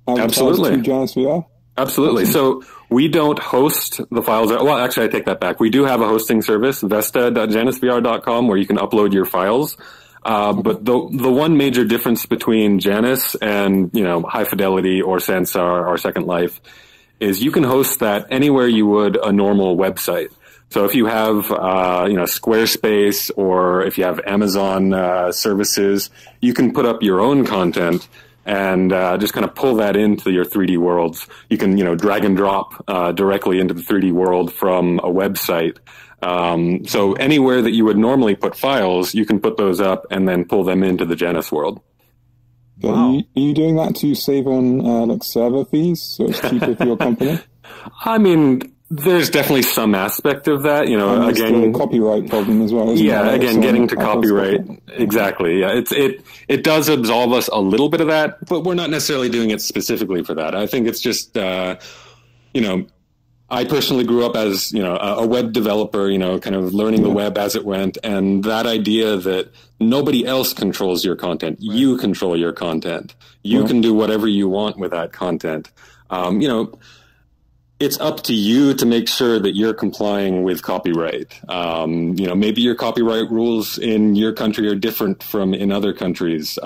avatars to JanusVR? Absolutely. So we don't host the files. Well, actually, I take that back. We do have a hosting service, vesta.janusvr.com, where you can upload your files. But the one major difference between Janus and, High Fidelity or Sansar or Second Life is you can host that anywhere you would a normal website. So if you have, Squarespace, or if you have Amazon services, you can put up your own content and just kind of pull that into your 3D worlds. You can, drag and drop directly into the 3D world from a website. So anywhere that you would normally put files, you can put those up and then pull them into the Janus world. Wow. Are you doing that to save on server fees, so it's cheaper for your company? I mean, there's definitely some aspect of that, again, the copyright problem as well. Again, getting to copyright. Exactly. Yeah. It does absolve us a little bit of that, but we're not necessarily doing it specifically for that. I think it's just, I personally grew up as, a web developer, kind of learning the web as it went. And that idea that nobody else controls your content. Right. You control your content. You can do whatever you want with that content. It's up to you to make sure that you're complying with copyright. Maybe your copyright rules in your country are different from in other countries.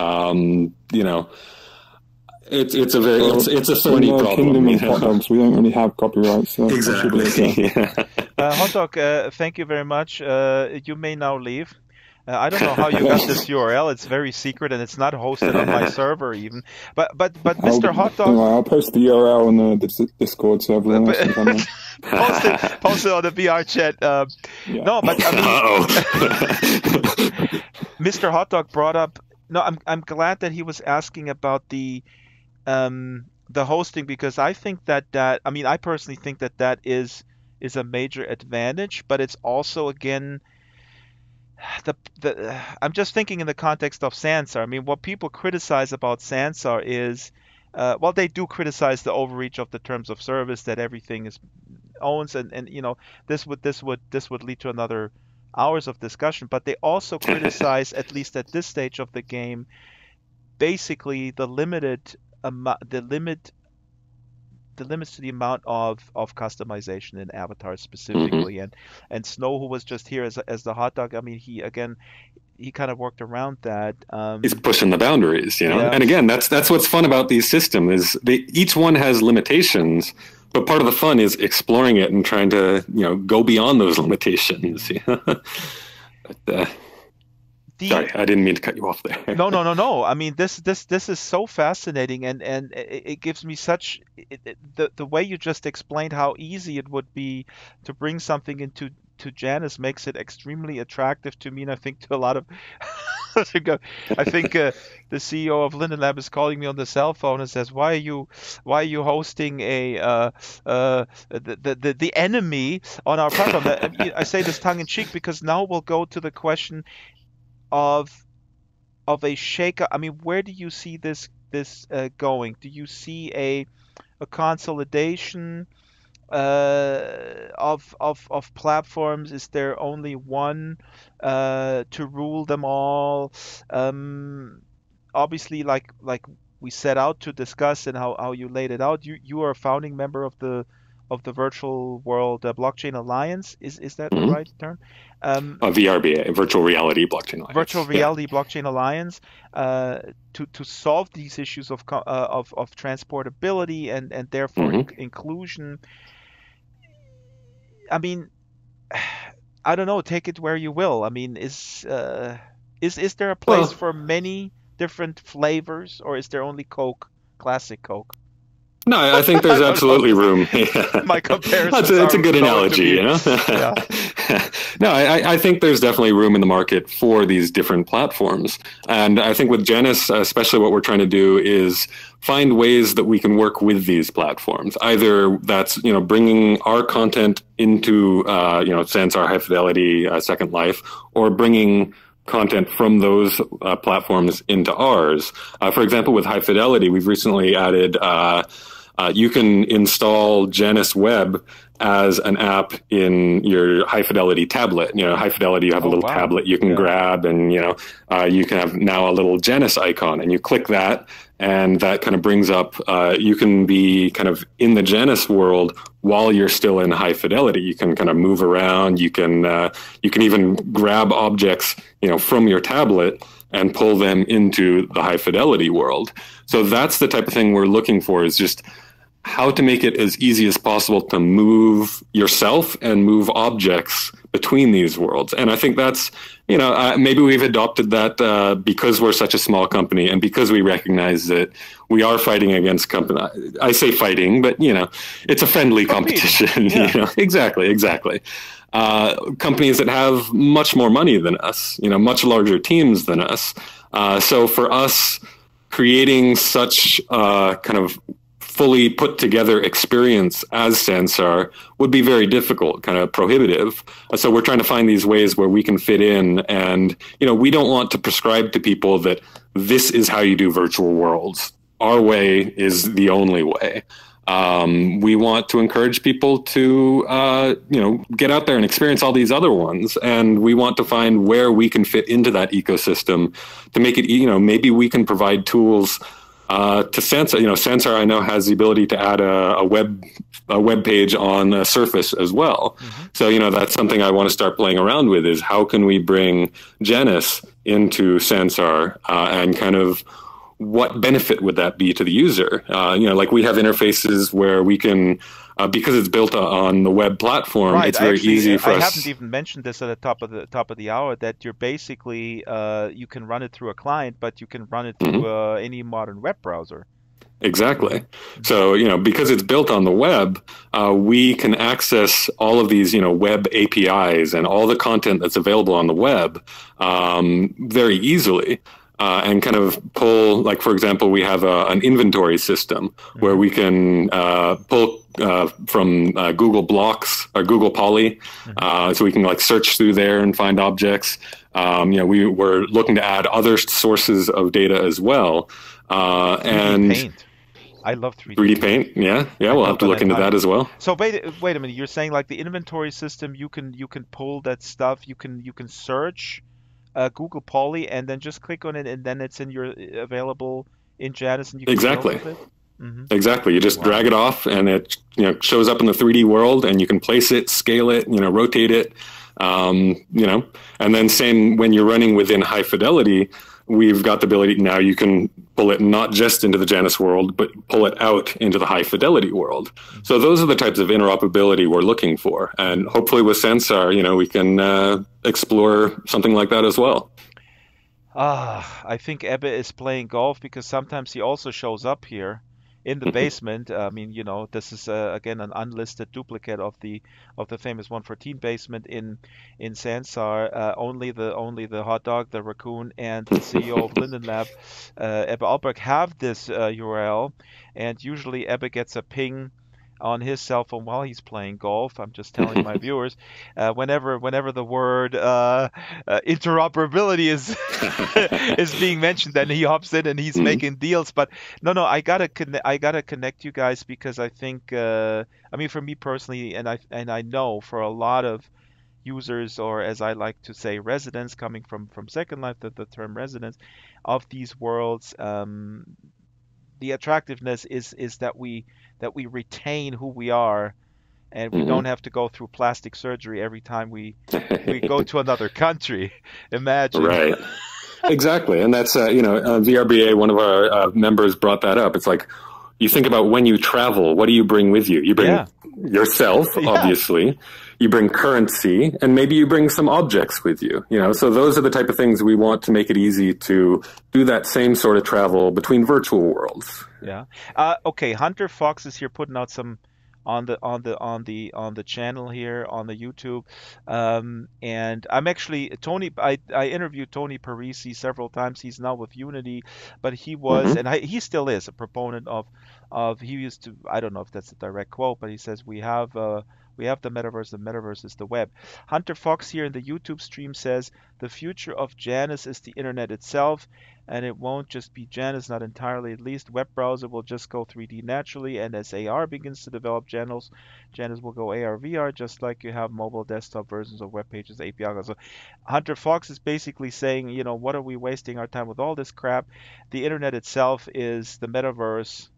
It's a thorny problem. We don't really have copyright, so exactly. Hot Dog, thank you very much. You may now leave. I don't know how you got this URL. It's very secret, and it's not hosted on my server even. But Mr. Hot Dog, I'll post the URL on the Discord server. Post it on the VR chat. No, but I mean, Mr. Hot Dog brought up. No, I'm glad that he was asking about the hosting, because I think I personally think that is a major advantage, but it's also, again, I'm just thinking in the context of Sansar. I mean, what people criticize about Sansar is, they do criticize the overreach of the terms of service, that everything is owns, and this would lead to another hours of discussion. But they also criticize, at least at this stage of the game, basically the limits to the amount of customization in avatars specifically. And Snow, who was just here as the Hot Dog, I mean, he kind of worked around that. He's pushing the boundaries, And again, that's what's fun about these systems, is each one has limitations, but part of the fun is exploring it and trying to go beyond those limitations. But, sorry, I didn't mean to cut you off there. No. I mean, this is so fascinating, and it gives me such the way you just explained how easy it would be to bring something into Janus makes it extremely attractive to me, and I think to a lot of. I think the CEO of Linden Lab is calling me on the cell phone and says, "Why are you hosting the enemy on our platform?" I say this tongue in cheek because now we'll go to the question of a shake-up. I mean, where do you see this going? Do you see a consolidation of platforms? Is there only one to rule them all? Obviously, like we set out to discuss, and how you laid it out, you are a founding member of the Virtual World Blockchain Alliance. Is that the right term? VRBA, Virtual Reality Blockchain Alliance. Virtual Reality Blockchain Alliance, to solve these issues of transportability and therefore inclusion. I mean, I don't know. Take it where you will. I mean, is there a place for many different flavors, or is there only Coke, classic Coke? No, I think there's absolutely room. Yeah. My comparison. It's a good analogy, Yeah. No, I think there's definitely room in the market for these different platforms. And I think with Janus, especially what we're trying to do is find ways that we can work with these platforms. Either that's, bringing our content into, Sansar, High Fidelity, Second Life, or bringing content from those platforms into ours. For example, with High Fidelity, we've recently added you can install Janus Web as an app in your High Fidelity tablet. High Fidelity, you have a little tablet you can grab, and you can have now a little Janus icon, and you click that, and that kind of brings up. You can be kind of in the Janus world while you're still in High Fidelity. You can kind of move around. You can even grab objects, from your tablet and pull them into the High Fidelity world. So that's the type of thing we're looking for, is just how to make it as easy as possible to move yourself and move objects between these worlds. And I think that's maybe we've adopted that because we're such a small company and because we recognize that we are fighting against company. I say fighting, but it's a friendly competition. Yeah. Exactly. Companies that have much more money than us, much larger teams than us. So for us, creating such kind of fully put together experience as Sansar would be very difficult, kind of prohibitive. So we're trying to find these ways where we can fit in, and we don't want to prescribe to people that this is how you do virtual worlds. Our way is the only way. We want to encourage people to get out there and experience all these other ones, and we want to find where we can fit into that ecosystem to make it. Maybe we can provide tools to Sansar. Sansar, I know, has the ability to add a web page on a Surface as well. Mm-hmm. So that's something I want to start playing around with, is how can we bring Janus into Sansar, and kind of what benefit would that be to the user? Like we have interfaces where we can, because it's built on the web platform, right. It's very easy for us. I haven't even mentioned this at the top of the hour, that you're basically you can run it through a client, but you can run it through any modern web browser. Exactly. So, because it's built on the web, we can access all of these, web APIs and all the content that's available on the web very easily. And kind of pull, like, for example, we have an inventory system where we can pull from Google Blocks or Google Poly, so we can search through there and find objects. We're looking to add other sources of data as well. 3D Paint. I love 3D Paint. Yeah, we'll have to look into that as well. So wait a minute, you're saying like the inventory system, you can pull that stuff, you can search Google Poly and then just click on it, and then it's available in Janus, and you can exactly. build with it? Mm-hmm. Exactly. You just drag it off, and it shows up in the 3D world, and you can place it, scale it, rotate it, and then same when you're running within high fidelity. We've got the ability now, you can pull it not just into the Janus world, but pull it out into the high fidelity world. Mm-hmm. So those are the types of interoperability we're looking for. And hopefully with Sansar, we can explore something like that as well. I think Ebbe is playing golf, because sometimes he also shows up here in the basement. I mean, this is again an unlisted duplicate of the famous 114 basement in Sansar. Only the hot dog, the raccoon, and the CEO of Linden Lab, Ebbe Alberg, have this URL, and usually Ebbe gets a ping on his cell phone while he's playing golf. I'm just telling my viewers, whenever the word interoperability is being mentioned, then he hops in and he's making deals. But no, I gotta connect you guys, because I think, for me personally, and I know for a lot of users, or as I like to say, residents coming from Second Life, the term residents of these worlds, the attractiveness is that we retain who we are, and we don't have to go through plastic surgery every time we go to another country. Imagine. Right. Exactly. And that's, VRBA, one of our members brought that up. It's like, you think about when you travel, what do you bring with you? You bring yourself, obviously. You bring currency, and maybe you bring some objects with you. So those are the type of things we want to make it easy to do that same sort of travel between virtual worlds. Yeah. Okay. Hunter Fox is here putting out some on the channel here on the YouTube, and I'm actually Tony. I interviewed Tony Parisi several times. He's now with Unity, but he was and he still is a proponent of he used to, I don't know if that's a direct quote, but he says we have the metaverse. The metaverse is the web. Hunter Fox here in the YouTube stream says the future of Janus is the internet itself, and it won't just be Janus, not entirely at least. Web browser will just go 3D naturally, and as AR begins to develop, Janus will go AR VR, just like you have mobile desktop versions of web pages, API. So Hunter Fox is basically saying, what are we wasting our time with all this crap? The internet itself is the metaverse.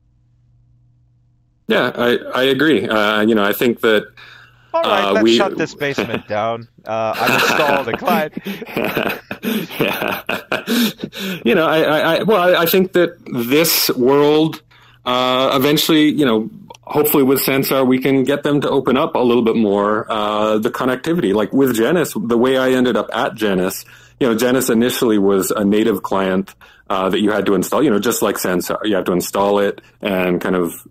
Yeah, I agree. I think that. All right, let's shut this basement down. I've installed a client. I think that this world eventually, hopefully with Sansar, we can get them to open up a little bit more the connectivity. Like with Janus, the way I ended up at Janus, Janus initially was a native client that you had to install, just like Sansar. You have to install it and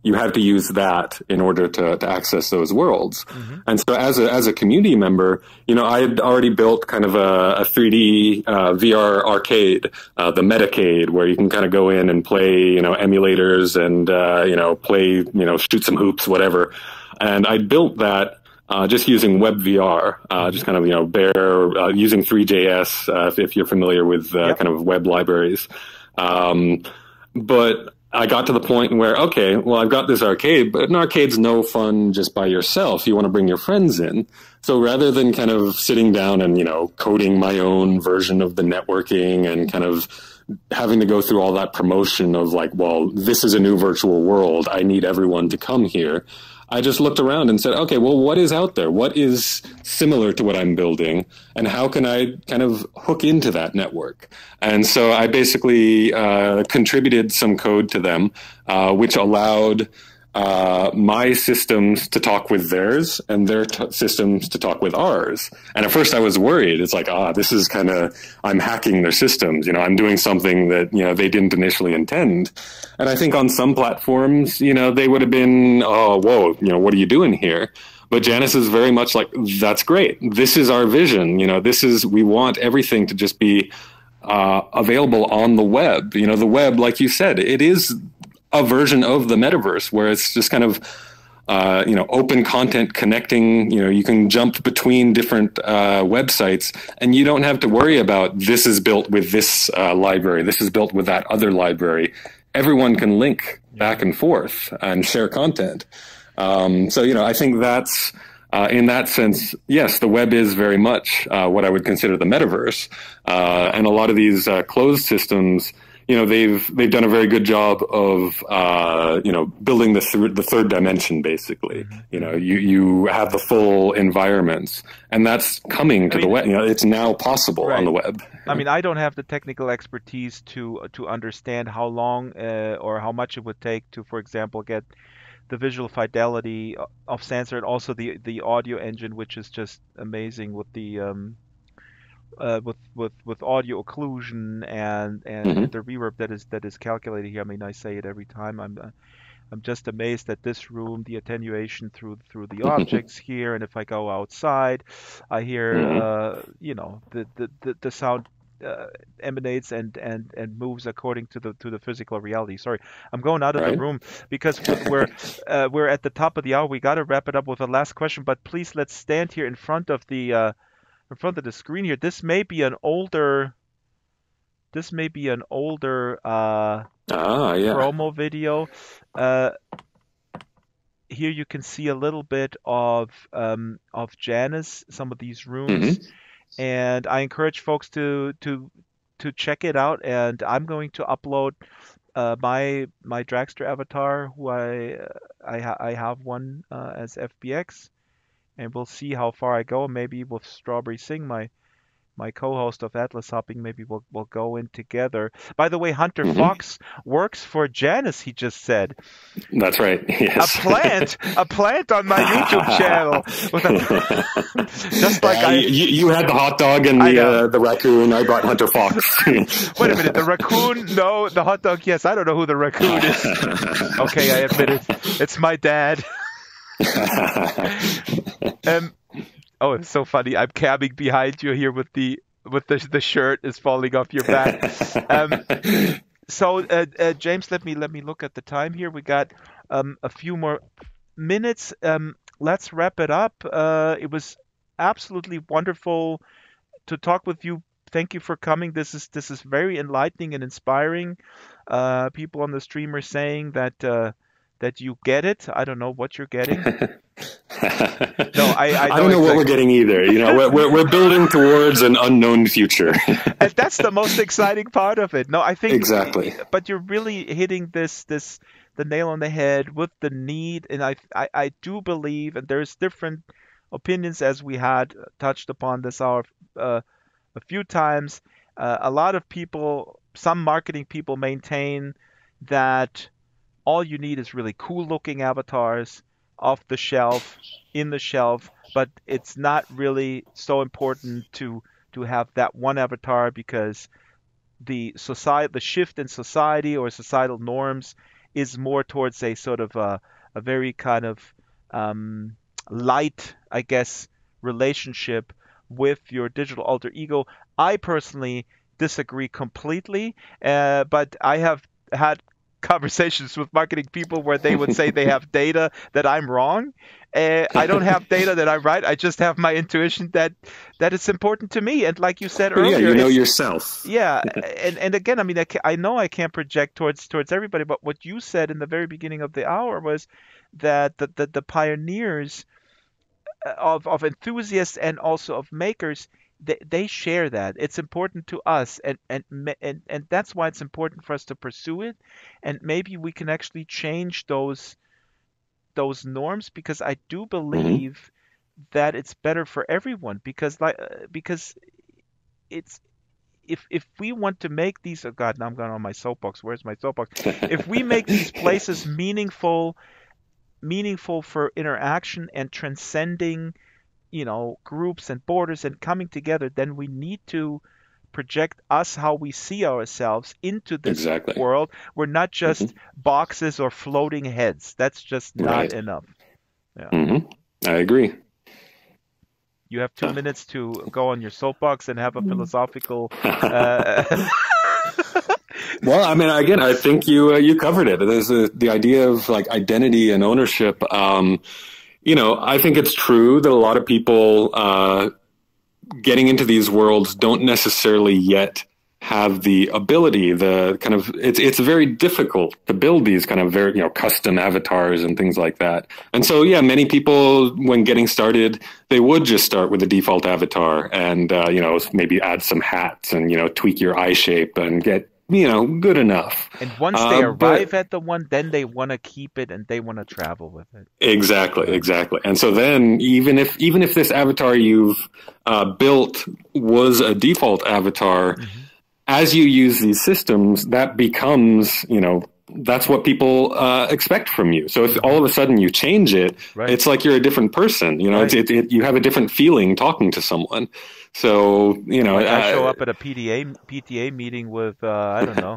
you have to use that in order to access those worlds. Mm-hmm. And so as a community member, I had already built kind of a 3D VR arcade, the Metacade, where you can kind of go in and play, emulators and, play, shoot some hoops, whatever. And I built that just using WebVR, just kind of, using 3JS, if you're familiar with kind of web libraries. But I got to the point where, okay, well, I've got this arcade, but an arcade's no fun just by yourself. You want to bring your friends in. So rather than kind of sitting down and, coding my own version of the networking and kind of having to go through all that promotion of like, well, this is a new virtual world, I need everyone to come here. I just looked around and said, okay, well, what is out there? What is similar to what I'm building? And how can I kind of hook into that network? And so I basically contributed some code to them, which allowed my systems to talk with theirs and their systems to talk with ours. And at first I was worried. It's like, this is kind of, I'm hacking their systems. I'm doing something that, they didn't initially intend. And I think on some platforms, they would have been, oh, whoa, what are you doing here? But Janus is very much like, that's great. This is our vision. We want everything to just be available on the web. The web, like you said, it is a version of the metaverse where it's just kind of, open content connecting, you can jump between different websites and you don't have to worry about this is built with this library. This is built with that other library. Everyone can link back and forth and share content. So, I think that's, in that sense, yes, the web is very much what I would consider the metaverse. And a lot of these closed systems, they've done a very good job of, building the third dimension, basically. Mm-hmm. You have the full environments, and that's coming to the web. It's now possible on the web. I mean, I don't have the technical expertise to understand how long or how much it would take to, for example, get the visual fidelity of Sansar and also the audio engine, which is just amazing with the with audio occlusion and mm-hmm. the reverb that is calculated here. I mean, I say it every time. I'm just amazed at this room, the attenuation through the objects here, and if I go outside, I hear the sound emanates and moves according to the physical reality. Sorry, I'm going out of the room because we're at the top of the hour. We got to wrap it up with a last question, but please let's stand here in front of the screen here. This may be an older promo video. Here you can see a little bit of Janus, some of these rooms, mm-hmm. and I encourage folks to check it out. And I'm going to upload my Dragster avatar, who I have one as FBX. And we'll see how far I go. Maybe with Strawberry Singh, my co-host of Atlas Hopping, maybe we'll go in together. By the way, Hunter mm-hmm. Fox works for Janus, he just said. That's right. Yes. A plant on my YouTube channel. Just like you had the hot dog and the raccoon. I brought Hunter Fox. Wait a minute, the raccoon? No, the hot dog? Yes. I don't know who the raccoon is. Okay, I admit it. It's my dad. Oh, it's so funny. I'm camming behind you here with the shirt is falling off your back. So James, let me look at the time here. We got a few more minutes. Let's wrap it up. It was absolutely wonderful to talk with you. Thank you for coming. This is very enlightening and inspiring. People on the stream are saying that you get it. I don't know what you're getting. No, I don't know what we're getting either. We're building towards an unknown future. And that's the most exciting part of it. No, I think exactly. But you're really hitting the nail on the head with the need, and I do believe, and there's different opinions as we had touched upon this hour a few times. A lot of people, some marketing people, maintain that all you need is really cool looking avatars off the shelf, in the shelf, but it's not really so important to have that one avatar because the shift in society or societal norms is more towards a sort of a very kind of um, light, I guess, relationship with your digital alter ego. I personally disagree completely, but I have had conversations with marketing people where they would say they have data that I'm wrong. I don't have data that I'm right. I just have my intuition that it's important to me. And like you said But yeah, earlier, you know yourself. yeah, and again, I mean, I know I can't project towards everybody, but what you said in the very beginning of the hour was that the pioneers of enthusiasts and also of makers, they share that. It's important to us, and that's why it's important for us to pursue it, and maybe we can actually change those norms because I do Hmm. believe that it's better for everyone because it's if we want to make these, oh God, now I'm going on my soapbox. Where's my soapbox? If we make these places meaningful for interaction and transcending, groups and borders and coming together, then we need to project us how we see ourselves into this Exactly. world. We're not Hmm. just boxes or floating heads. That's just not Right. enough. Yeah. Hmm. I agree. You have 2 minutes to go on your soapbox and have a philosophical. Well, I mean, again, I think you covered it. There's the idea of like identity and ownership. I think it's true that a lot of people getting into these worlds don't necessarily yet have the ability, the kind of it's very difficult to build these kind of very custom avatars and things like that. And so yeah, many people when getting started, they would just start with the default avatar and maybe add some hats and tweak your eye shape and get good enough. And once they But arrive at the one, then they want to keep it and they want to travel with it. exactly, Yeah. exactly. And so then, even if this avatar you've built was a default avatar, Hmm. as you use these systems, that becomes that's what people expect from you. So if Hmm. all of a sudden you change it, Right. it's like you're a different person. Right. You have a different feeling talking to someone. So Like I show up at a PTA meeting with I don't know,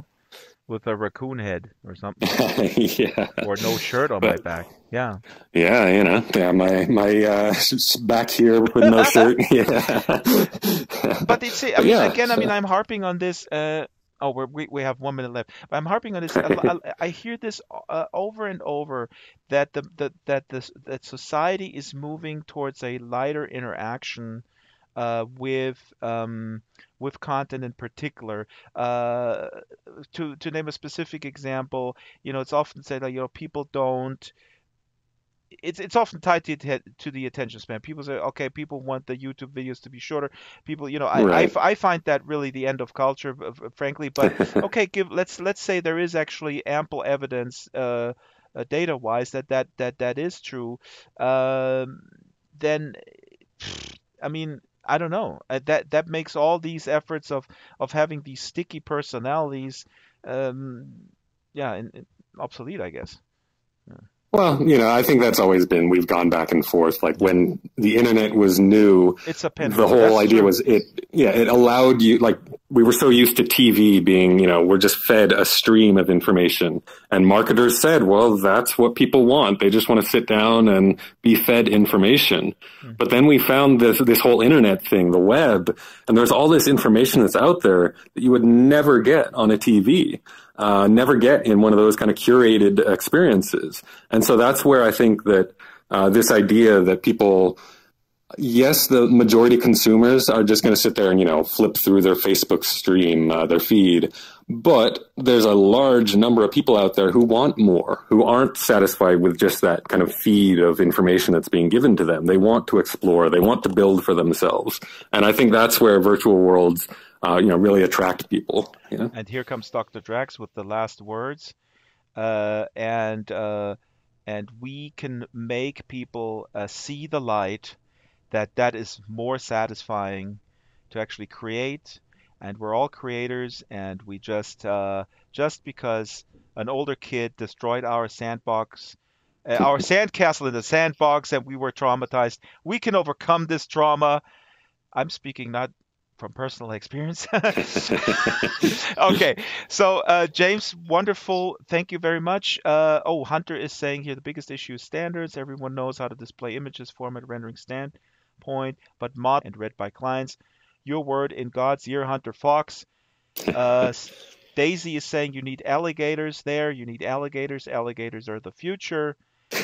with a raccoon head or something, yeah, or no shirt on my but back. Yeah. yeah, yeah, my back here with no shirt. Yeah, But it's, I but mean, yeah, again, I mean, so, I'm harping on this. Oh, we have 1 minute left. But I'm harping on this. I hear this over and over that that society is moving towards a lighter interaction with content in particular. Uh, to name a specific example, it's often said that people don't. It's often tied to the attention span. People say, okay, people want the YouTube videos to be shorter. People, right. I find that really the end of culture, frankly. But okay, let's say there is actually ample evidence, data-wise, that is true. Um, then, I mean, I don't know. That makes all these efforts of having these sticky personalities, um, yeah, obsolete, I guess. Yeah. Well, I think that's always been, we've gone back and forth. Like Yeah. when the internet was new, It's a the pendulum. whole That's idea true. was it allowed you, like we were so used to TV being, we're just fed a stream of information. And marketers said, well, that's what people want. They just want to sit down and be fed information. But Hmm. then we found this whole internet thing, the web, and there's all this information that's out there that you would never get on a TV. Never get in one of those kind of curated experiences. And so that's where I think that this idea that people, yes, the majority consumers are just going to sit there and, flip through their Facebook stream, their feed. But there's a large number of people out there who want more, who aren't satisfied with just that kind of feed of information that's being given to them. They want to explore. They want to build for themselves. And I think that's where virtual worlds, really attract people. And here comes Dr. Drax with the last words. And we can make people see the light, that is more satisfying to actually create. And we're all creators, and we just because an older kid destroyed our sandbox, our sandcastle in the sandbox, and we were traumatized. We can overcome this trauma. I'm speaking not from personal experience. Okay, so James, wonderful. Thank you very much. Oh, Hunter is saying here the biggest issue is standards. Everyone knows how to display images, format, rendering, standpoint, but mod and read by clients. Your word in God's ear, Hunter Fox. Daisy is saying you need alligators there. You need alligators. Alligators are the future.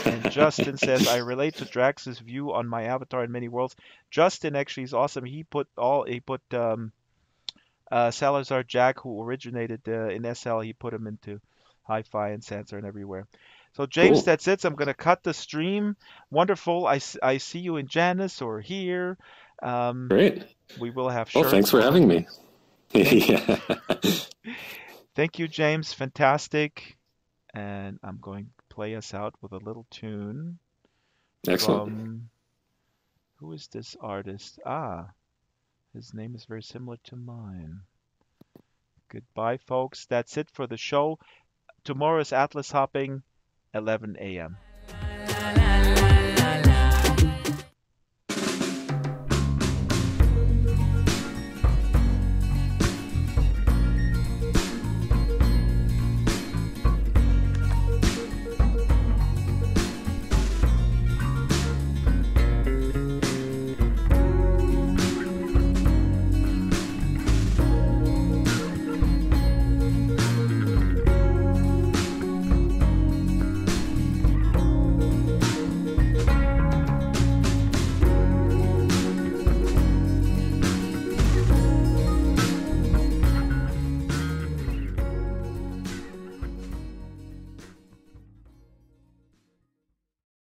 And Justin says, I relate to Drax's view on my avatar in many worlds. Justin actually is awesome. He put Salazar Jack, who originated in SL, he put him into Hi-Fi and Sansar and everywhere. So James, Cool. that's it. So I'm going to cut the stream. Wonderful. I see you in Janus or here. Great. We will have Well, shirts. thanks for having me. Yeah. Thank you, James. Fantastic. And I'm going to play us out with a little tune Excellent. from, who is this artist? Ah, his name is very similar to mine. Goodbye, folks. That's it for the show. Tomorrow is Atlas Hopping, 11 a.m.